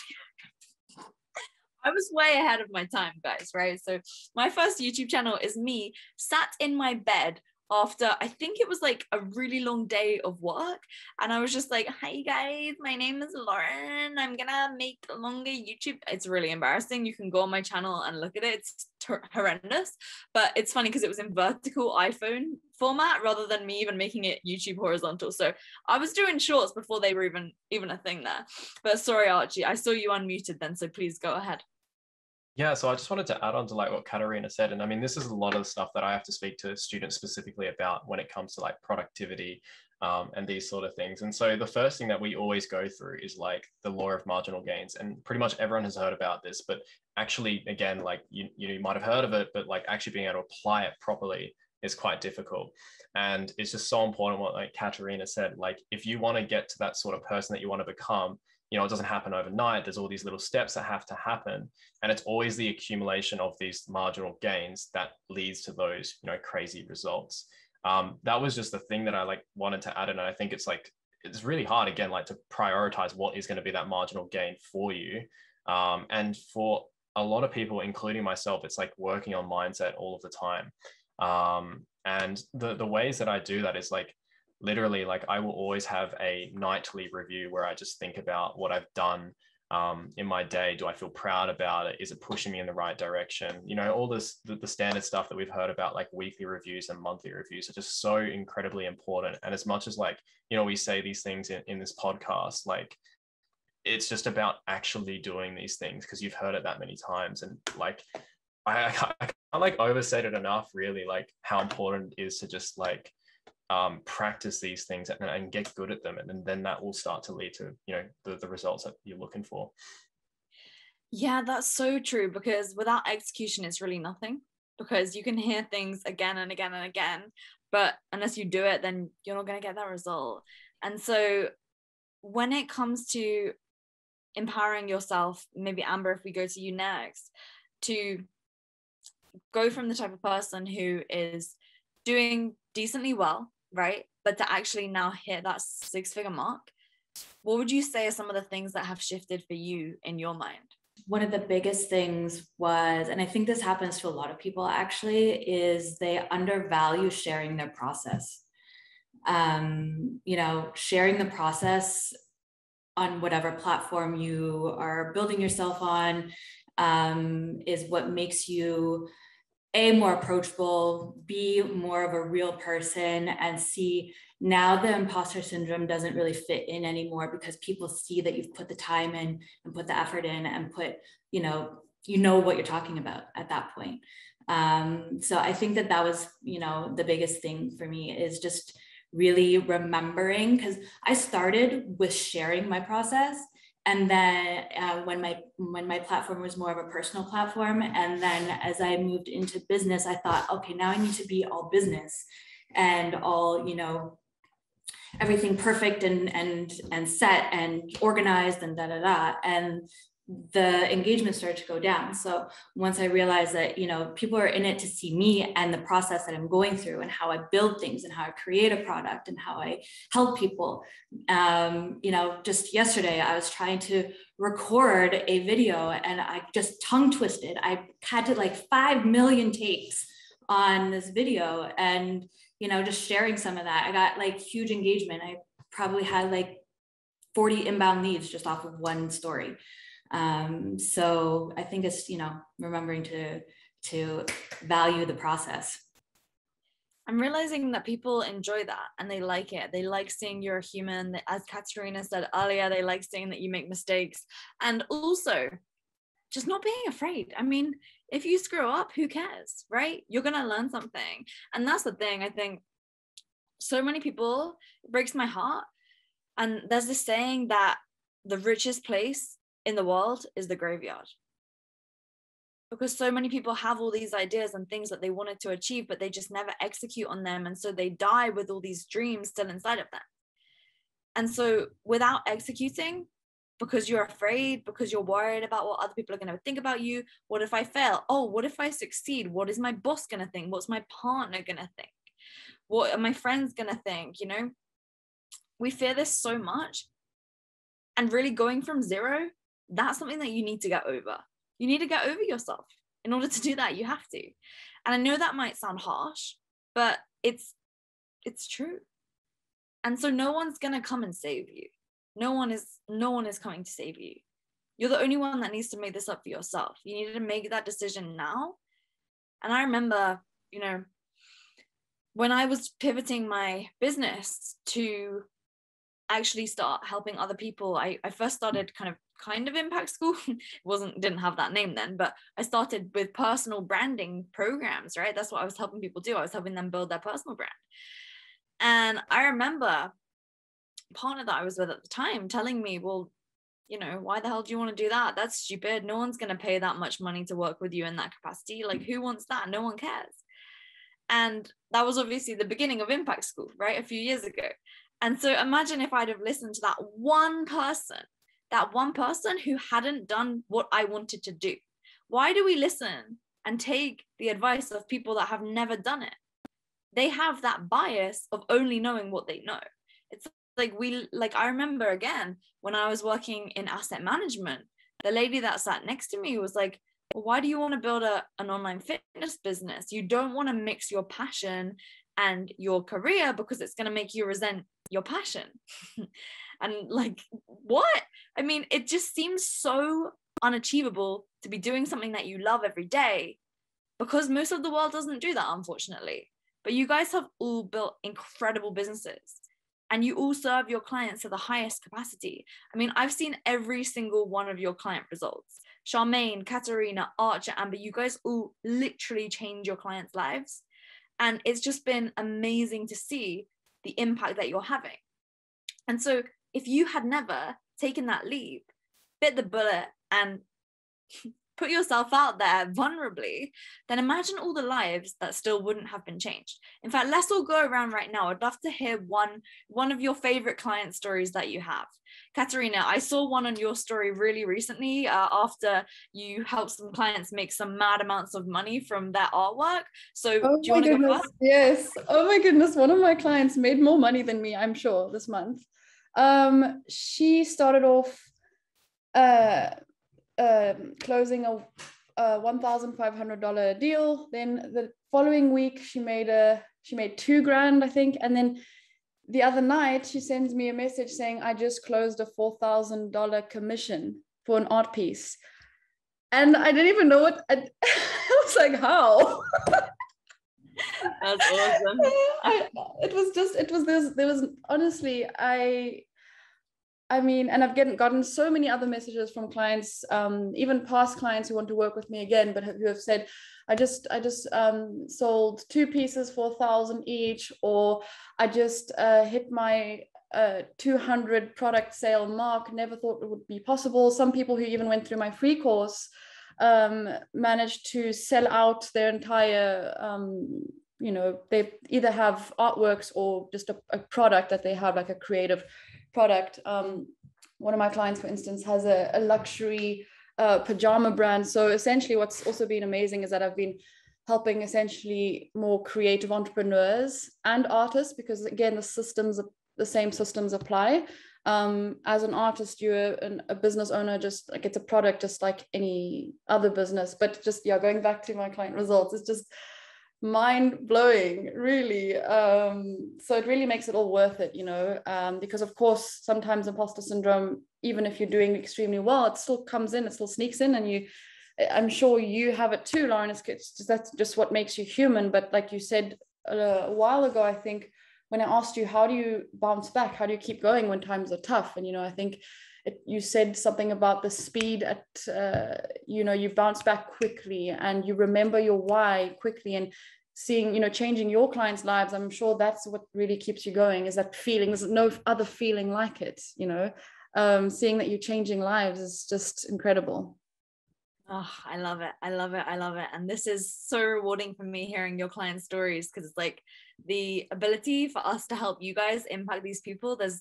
I was way ahead of my time, guys, right? So my first YouTube channel is me sat in my bed after, I think it was like a really long day of work. And I was just like, hi guys, my name is Lauren. I'm gonna make a longer YouTube. It's really embarrassing. You can go on my channel and look at it. It's horrendous, but it's funny because it was in vertical iPhone format rather than me even making it YouTube horizontal. So I was doing shorts before they were even a thing there. But sorry, Archie, I saw you unmuted then, so please go ahead. Yeah, so I just wanted to add on to like what Katerina said. And I mean, this is a lot of the stuff that I have to speak to students specifically about when it comes to like productivity and these sort of things. And so the first thing that we always go through is like the law of marginal gains. And pretty much everyone has heard about this, but actually, again, like you might have heard of it, but like actually being able to apply it properly is quite difficult. And it's just so important what like Katerina said, like if you want to get to that sort of person that you want to become, it doesn't happen overnight. There's all these little steps that have to happen. And it's always the accumulation of these marginal gains that leads to those, crazy results. That was just the thing that I like wanted to add in. And I think it's really hard, again, like to prioritize what is going to be that marginal gain for you. And for a lot of people, including myself, it's like working on mindset all of the time. And the ways that I do that is like, literally, like I will always have a nightly review where I just think about what I've done in my day. Do I feel proud about it? Is it pushing me in the right direction? All this, the standard stuff that we've heard about, like weekly reviews and monthly reviews, are just so incredibly important. And as much as like, we say these things in this podcast, like it's just about actually doing these things because you've heard it that many times. And like, I can't like overstate it enough, really, like how important it is to just like, practice these things and get good at them, and then that will start to lead to the results that you're looking for. Yeah, that's so true, because without execution it's really nothing, because you can hear things again and again and again, but unless you do it, then you're not going to get that result. And so when it comes to empowering yourself, maybe Amber, if we go to you next, to go from the type of person who is doing decently well, right, but to actually now hit that 6-figure mark, what would you say are some of the things that have shifted for you in your mind? One of the biggest things was, and I think this happens to a lot of people actually, is they undervalue sharing their process. Sharing the process on whatever platform you are building yourself on is what makes you A, more approachable, B, more of a real person, and C, now the imposter syndrome doesn't really fit in anymore because people see that you've put the time in and put the effort in and put, what you're talking about at that point. So I think that was, the biggest thing for me is just really remembering, because I started with sharing my process. And then when my platform was more of a personal platform, and then as I moved into business, I thought, okay, now I need to be all business and all, everything perfect and set and organized and and the engagement started to go down. So once I realized that, people are in it to see me and the process that I'm going through and how I build things and how I create a product and how I help people. Just yesterday, I was trying to record a video and I just tongue twisted. I had to like 5 million takes on this video, and, just sharing some of that, I got like huge engagement. I probably had like 40 inbound leads just off of one story. So I think it's, remembering to value the process. I'm realizing that people enjoy that and they like it. They like seeing you're a human. As Katerina said earlier, they like seeing that you make mistakes. And also just not being afraid. I mean, if you screw up, who cares, right? You're going to learn something. And that's the thing. I think so many people, it breaks my heart. And there's this saying that the richest place in the world is the graveyard. Because so many people have all these ideas and things that they wanted to achieve, but they just never execute on them. And so they die with all these dreams still inside of them. And so without executing, because you're afraid, because you're worried about what other people are going to think about you. What if I fail? Oh, what if I succeed? What is my boss going to think? What's my partner going to think? What are my friends going to think? We fear this so much. And really going from zero, that's something that you need to get over. You need to get over yourself. In order to do that, you have to. And I know that might sound harsh, but it's true. And so no one's going to come and save you. No one is coming to save you. You're the only one that needs to make this up for yourself. You need to make that decision now. And I remember, when I was pivoting my business to actually start helping other people, I first started kind of impact school. Didn't have that name then, but I started with personal branding programs, right? That's what I was helping people do. I was helping them build their personal brand. And I remember partner that I was with at the time telling me, well, why the hell do you want to do that? That's stupid. No one's going to pay that much money to work with you in that capacity. Like, who wants that? No one cares. And that was obviously the beginning of impact school, right? A few years ago. And so imagine if I'd have listened to that one person who hadn't done what I wanted to do. Why do we listen and take the advice of people that have never done it? They have that bias of only knowing what they know. It's I remember again, when I was working in asset management, the lady that sat next to me was like, well, why do you want to build an online fitness business? You don't want to mix your passion and your career because it's going to make you resent your passion. And what? I mean, it just seems so unachievable to be doing something that you love every day, because most of the world doesn't do that, unfortunately. But you guys have all built incredible businesses. And you all serve your clients to the highest capacity. I mean, I've seen every single one of your client results. Charmaine, Katerina, Archer, Amber, you guys all literally change your clients' lives. And it's just been amazing to see the impact that you're having. And so if you had never taken that leap, bit the bullet, and put yourself out there vulnerably, then imagine all the lives that still wouldn't have been changed. In fact, let's all go around right now. I'd love to hear one of your favorite client stories that you have. Katerina, I saw one on your story really recently after you helped some clients make some mad amounts of money from their artwork. So do you want to go first? Yes. Oh my goodness. One of my clients made more money than me, I'm sure, this month. She started off closing a $1,500 deal. Then the following week she made $2,000, I think. And then the other night she sends me a message saying, I just closed a $4,000 commission for an art piece. And I didn't even know what I was like, how? That's awesome. I mean, and I've gotten so many other messages from clients, even past clients who want to work with me again, but who have said, I just sold 2 pieces for $1,000 each, or I just hit my 200 product sale mark, never thought it would be possible. Some people who even went through my free course managed to sell out their entire, they either have artworks or just a product that they have, like a creative product. One of my clients, for instance, has a luxury pajama brand. So essentially what's also been amazing is that I've been helping essentially more creative entrepreneurs and artists, because again, the same systems apply. As an artist, you're a business owner, just like it's a product just like any other business. But just going back to my client results, it's just mind-blowing, really. So it really makes it all worth it, you know, because of course sometimes imposter syndrome, even if you're doing extremely well, it still comes in, it still sneaks in, and I'm sure you have it too, Lauren. That's just what makes you human. But like you said a while ago, I think, when I asked you, how do you bounce back, how do you keep going when times are tough, and you know, I think you said something about the speed at you know, you bounce back quickly and you remember your why quickly, and seeing, you know, changing your clients' lives. I'm sure that's what really keeps you going, is that feeling. There's no other feeling like it, you know. Seeing that you're changing lives is just incredible. Oh, I love it. I love it. I love it. And this is so rewarding for me, hearing your client stories, because it's like the ability for us to help you guys impact these people. There's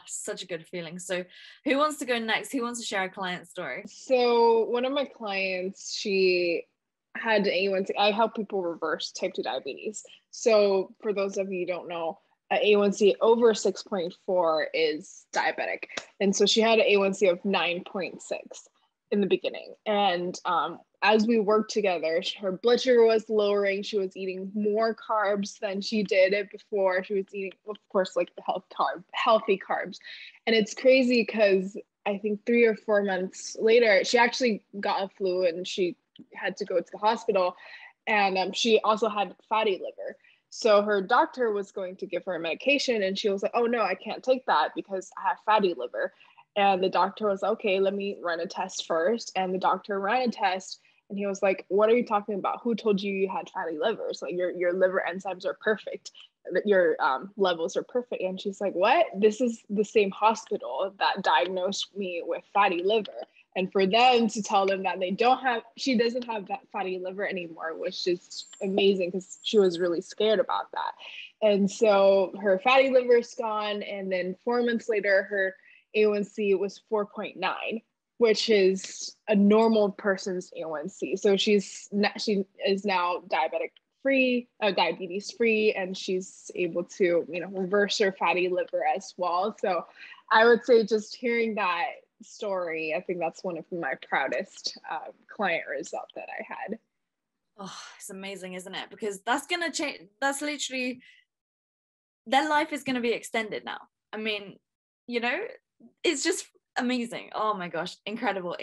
such a good feeling. So who wants to go next? Who wants to share a client story? So one of my clients, she had A1C. I help people reverse type 2 diabetes. So for those of you who don't know, A1C over 6.4 is diabetic. And so she had an A1C of 9.6 in the beginning. And as we worked together, her blood sugar was lowering. She was eating more carbs than she did it before. She was eating, of course, like healthy carbs. And it's crazy because I think 3 or 4 months later, she actually got a flu and she had to go to the hospital. And she also had fatty liver. So her doctor was going to give her a medication, and she was like, oh no, I can't take that because I have fatty liver. And the doctor was like, okay, let me run a test first. And the doctor ran a test, and he was like, what are you talking about? Who told you you had fatty liver? So your liver enzymes are perfect. Your levels are perfect. And she's like, what? This is the same hospital that diagnosed me with fatty liver. And for them to tell them that she doesn't have that fatty liver anymore, was just amazing, because she was really scared about that. And so her fatty liver's gone. And then 4 months later, her A1C was 4.9, which is a normal person's A1C. So she is now diabetes free, and she's able to, you know, reverse her fatty liver as well. So I would say, just hearing that story, I think that's one of my proudest client results that I had. Oh, it's amazing, isn't it? Because that's gonna change. That's literally, their life is gonna be extended now. I mean, you know, it's just amazing. Oh my gosh, incredible.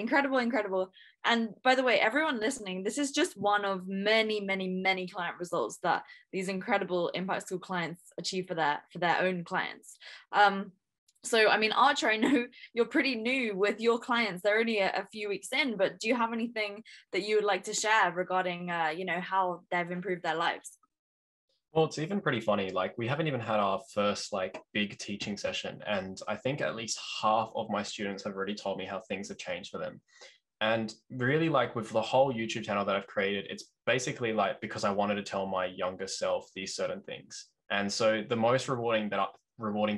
And by the way, everyone listening, this is just one of many client results that these incredible Impact School clients achieve for their own clients. So I mean, Archer, I know you're pretty new with your clients. They're only a few weeks in, but do you have anything that you would like to share regarding you know, how they've improved their lives? Well, it's even pretty funny. Like, we haven't even had our first like big teaching session, and I think at least half of my students have already told me how things have changed for them. And really, like, with the whole YouTube channel that I've created, it's basically like because I wanted to tell my younger self these certain things. And so the most rewarding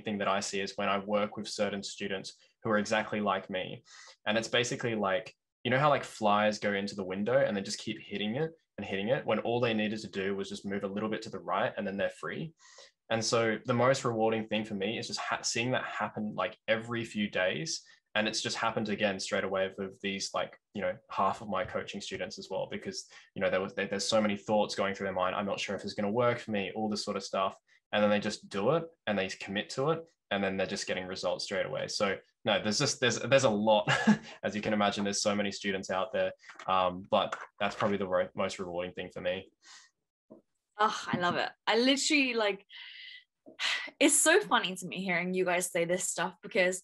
thing that I see is when I work with certain students who are exactly like me. And it's basically like, you know how like flies go into the window and they just keep hitting it and hitting it, when all they needed to do was just move a little bit to the right and then they're free. And so the most rewarding thing for me is just seeing that happen like every few days. And it's just happened again straight away with these, like, you know, half of my coaching students as well, because, you know, there's so many thoughts going through their mind. I'm not sure if it's going to work for me, all this sort of stuff. And then they just do it and they commit to it, and then they're just getting results straight away. So no, there's a lot. As you can imagine, there's so many students out there, but that's probably the most rewarding thing for me. Oh, I love it. I literally, like, it's so funny to me hearing you guys say this stuff, because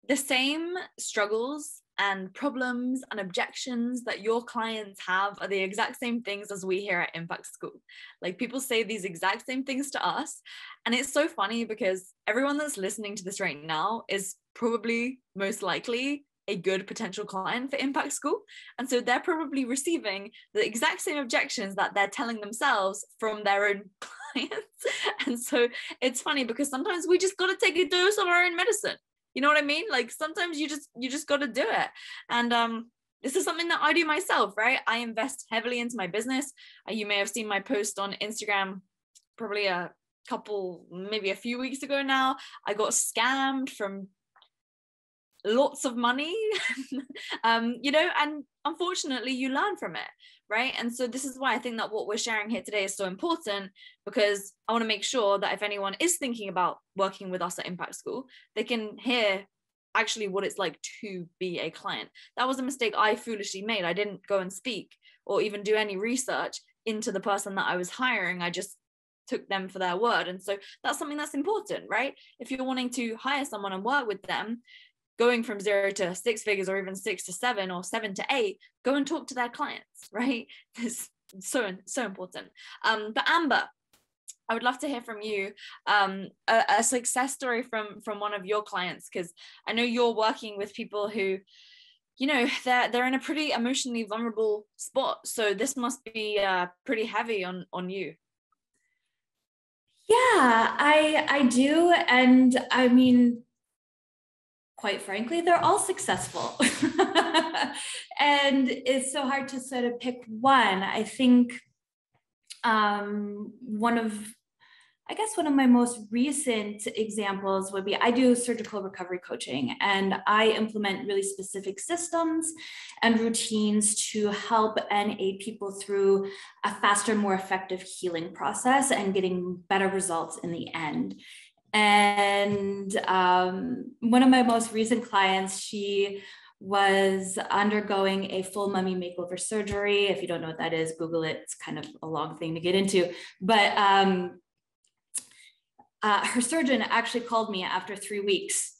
the same struggles and problems and objections that your clients have are the exact same things as we hear at Impact School. Like, people say these exact same things to us. And it's so funny because everyone that's listening to this right now is probably most likely a good potential client for Impact School. And so they're probably receiving the exact same objections that they're telling themselves from their own clients. And so it's funny because sometimes we just got to take a dose of our own medicine. You know what I mean? Like, sometimes you just got to do it. And this is something that I do myself, right? I invest heavily into my business. You may have seen my post on Instagram probably maybe a few weeks ago now. I got scammed from lots of money, you know, and unfortunately you learn from it, right? And so this is why I think that what we're sharing here today is so important, because I want to make sure that if anyone is thinking about working with us at Impact School, they can hear actually what it's like to be a client. That was a mistake I foolishly made. I didn't go and speak or even do any research into the person that I was hiring. I just took them for their word. And so that's something that's important, right? If you're wanting to hire someone and work with them, going from 0 to 6 figures, or even 6 to 7 or 7 to 8, go and talk to their clients, right? It's so important. But Amber, I would love to hear from you a success story from one of your clients, because I know you're working with people who, you know, they're in a pretty emotionally vulnerable spot. So this must be pretty heavy on you. Yeah, I do. And I mean, quite frankly, they're all successful. And it's so hard to sort of pick one. I think one of my most recent examples would be, I do surgical recovery coaching, and I implement really specific systems and routines to help and aid people through a faster, more effective healing process and getting better results in the end. And one of my most recent clients, she was undergoing a full mummy makeover surgery. If you don't know what that is, Google it. It's kind of a long thing to get into. But her surgeon actually called me after 3 weeks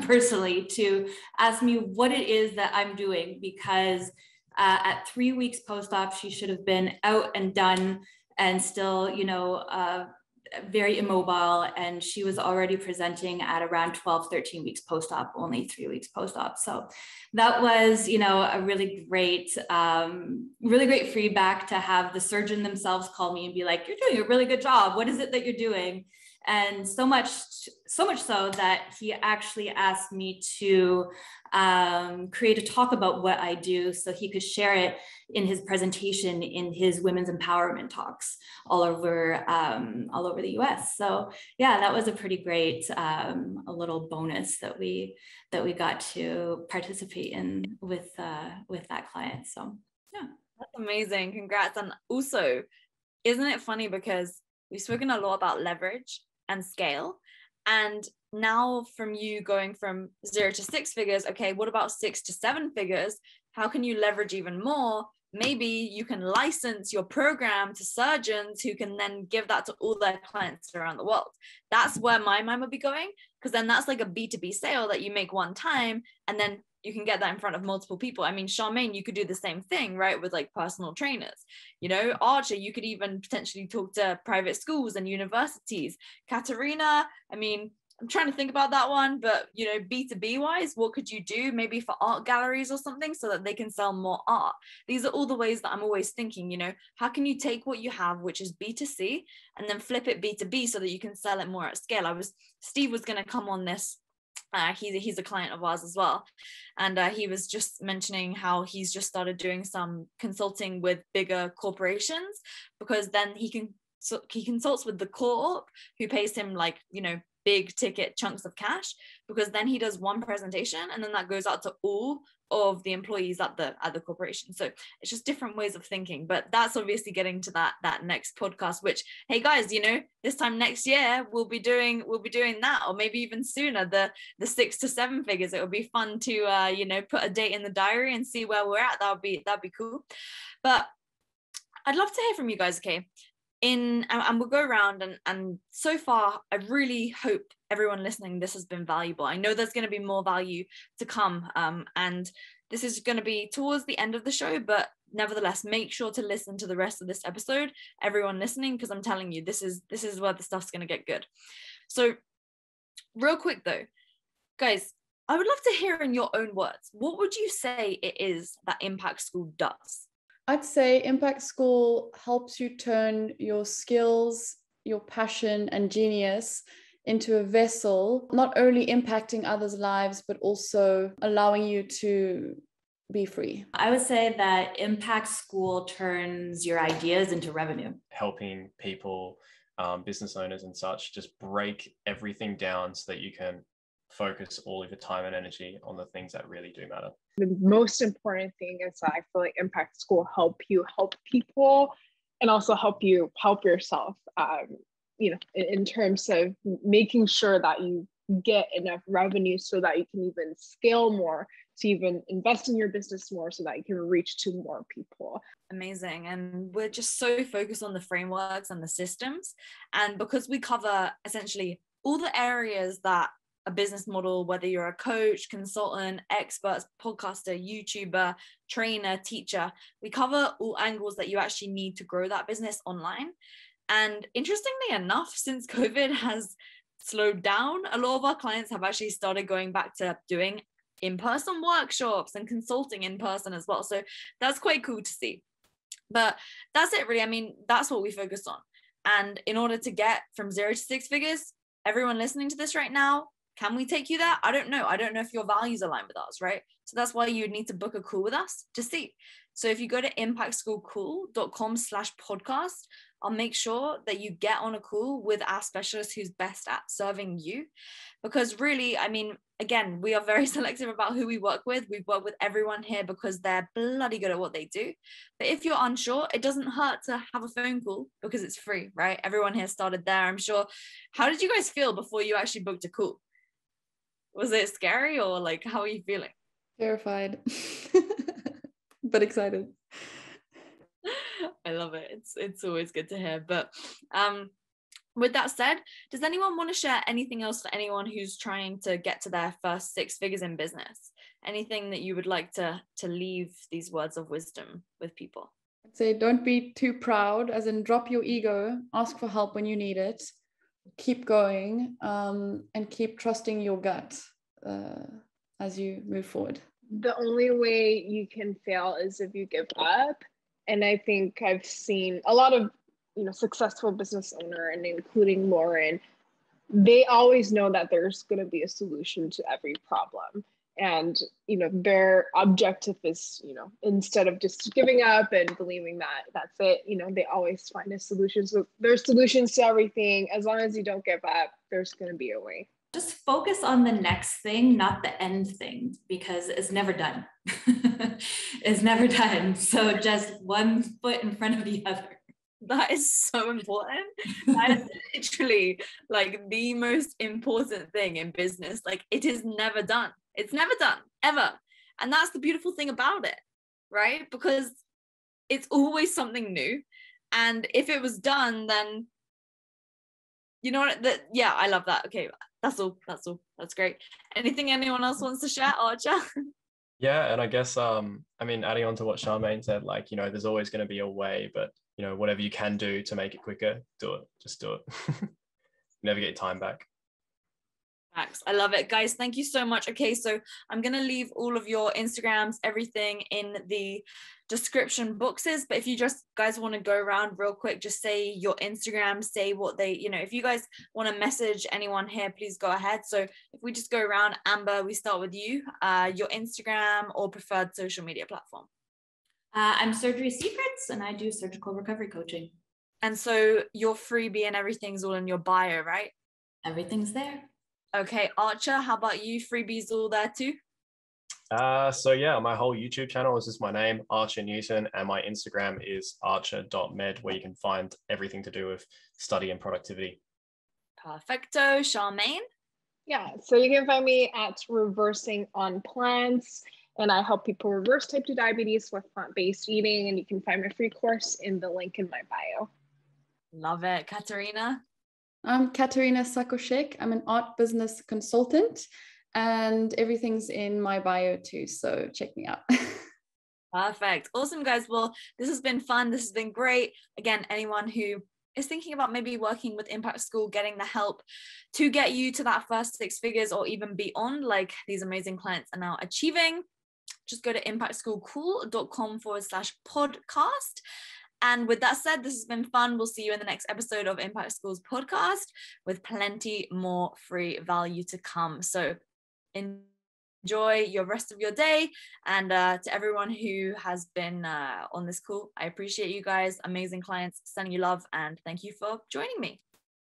personally to ask me what it is that I'm doing, because at 3 weeks post-op, she should have been out and done and still, you know, very immobile. And she was already presenting at around 12, 13 weeks post-op, only 3 weeks post-op. So that was, you know, a really great feedback to have the surgeon themselves call me and be like, you're doing a really good job. What is it that you're doing? And so much so that he actually asked me to create a talk about what I do so he could share it in his presentation in his women's empowerment talks all over the US. So yeah, that was a pretty great a little bonus that we got to participate in with that client. So yeah, that's amazing. Congrats. And also, isn't it funny, because we've spoken a lot about leverage and scale, and now from you going from 0 to 6 figures, okay, what about 6 to 7 figures? How can you leverage even more? Maybe you can license your program to surgeons who can then give that to all their clients around the world. That's where my mind would be going, because then that's like a B2B sale that you make one time, and then you can get that in front of multiple people. I mean, Charmaine, you could do the same thing, right? With like personal trainers, you know, Archer, you could even potentially talk to private schools and universities. Katerina, I mean, I'm trying to think about that one, but, you know, B2B wise, what could you do maybe for art galleries or something so that they can sell more art? These are all the ways that I'm always thinking, you know, how can you take what you have, which is B2C, and then flip it B2B so that you can sell it more at scale? Steve was going to come on this. He's a client of ours as well, and he was just mentioning how he's just started doing some consulting with bigger corporations, because then he consults with the co-op who pays him, like, you know, big ticket chunks of cash, because then he does one presentation and then that goes out to all of the employees at the corporation. So it's just different ways of thinking, but that's obviously getting to that next podcast, which, hey guys, you know, this time next year we'll be doing that, or maybe even sooner, the 6 to 7 figures. It would be fun to you know, put a date in the diary and see where we're at. That'd be cool. But I'd love to hear from you guys, okay? And we'll go around, and so far I really hope everyone listening, this has been valuable. I know there's going to be more value to come, and this is going to be towards the end of the show, but nevertheless, make sure to listen to the rest of this episode, everyone listening, because I'm telling you, this is where the stuff's going to get good. So real quick though, guys, I would love to hear in your own words, what would you say it is that Impact School does? I'd say Impact School helps you turn your skills, your passion and genius into a vessel, not only impacting others' lives, but also allowing you to be free. I would say that Impact School turns your ideas into revenue. Helping people, business owners and such, just break everything down so that you can focus all of your time and energy on the things that really do matter. The most important thing is that I feel like Impact School help you help people and also help you help yourself, in terms of making sure that you get enough revenue so that you can even scale more, to even invest in your business more so that you can reach to more people. Amazing. And we're just so focused on the frameworks and the systems. And because we cover essentially all the areas that a business model, whether you're a coach, consultant, expert, podcaster, YouTuber, trainer, teacher, we cover all angles that you actually need to grow that business online. And interestingly enough, since COVID has slowed down, a lot of our clients have actually started going back to doing in-person workshops and consulting in person as well. So that's quite cool to see. But that's it really. I mean, that's what we focus on. And in order to get from 0 to 6 figures, everyone listening to this right now, can we take you there? I don't know. I don't know if your values align with ours, right? So that's why you would need to book a call with us to see. So if you go to impactschoolcool.com/podcast, I'll make sure that you get on a call with our specialist who's best at serving you. Because really, I mean, again, we are very selective about who we work with. We work with everyone here because they're bloody good at what they do. But if you're unsure, it doesn't hurt to have a phone call because it's free, right? Everyone here started there, I'm sure. How did you guys feel before you actually booked a call? Was it scary or like, how are you feeling? Terrified, but excited. I love it. It's always good to hear. But with that said, does anyone want to share anything else for anyone who's trying to get to their first 6 figures in business? Anything that you would like to leave these words of wisdom with people? I'd say don't be too proud, as in drop your ego, ask for help when you need it, keep going, and keep trusting your gut as you move forward. The only way you can fail is if you give up. And I think I've seen a lot of, successful business owner, and including Lauren, they always know that there's going to be a solution to every problem. And, their objective is, instead of just giving up and believing that that's it, they always find a solution. So there's solutions to everything. As long as you don't give up, there's going to be a way. Just focus on the next thing, not the end thing, because it's never done. It's never done. So just one foot in front of the other. That is so important. That is literally like the most important thing in business. Like, it is never done. It's never done, ever. And that's the beautiful thing about it, right? Because it's always something new. And if it was done, then, yeah, I love that. Okay, that's all. That's great. Anything anyone else wants to share, Archer? Yeah, and I guess, adding on to what Charmaine said, like, there's always going to be a way, but, whatever you can do to make it quicker, do it. Just do it. Never get your time back. Facts. I love it. Guys, thank you so much. Okay, so I'm going to leave all of your Instagrams, everything in the description boxes. But if you just guys want to go around real quick, just say your Instagram, say what they, if you guys want to message anyone here, please go ahead. So if we just go around, Amber, we start with you, your Instagram or preferred social media platform. I'm Surgery Secrets, and I do surgical recovery coaching. And so your freebie and everything's all in your bio, right? Everything's there. Okay, Archer, how about you? Freebies all there too? So yeah, my whole YouTube channel is just my name, Archer Newton, and my Instagram is archer.med, where you can find everything to do with study and productivity. Perfecto. Charmaine? Yeah, so you can find me at Reversing on Plants, and I help people reverse type 2 diabetes with plant-based eating, and you can find my free course in the link in my bio. Love it. Katerina? I'm Katerina Sakoshek. I'm an art business consultant, and everything's in my bio too, so check me out. Perfect. Awesome, guys. Well, this has been fun. This has been great. Again, anyone who is thinking about maybe working with Impact School, getting the help to get you to that first 6 figures or even beyond, like these amazing clients are now achieving, just go to impactschoolcool.com/podcast. And with that said, this has been fun. We'll see you in the next episode of Impact School's podcast with plenty more free value to come. So enjoy your rest of your day. And to everyone who has been on this call, I appreciate you guys, amazing clients, sending you love, and thank you for joining me.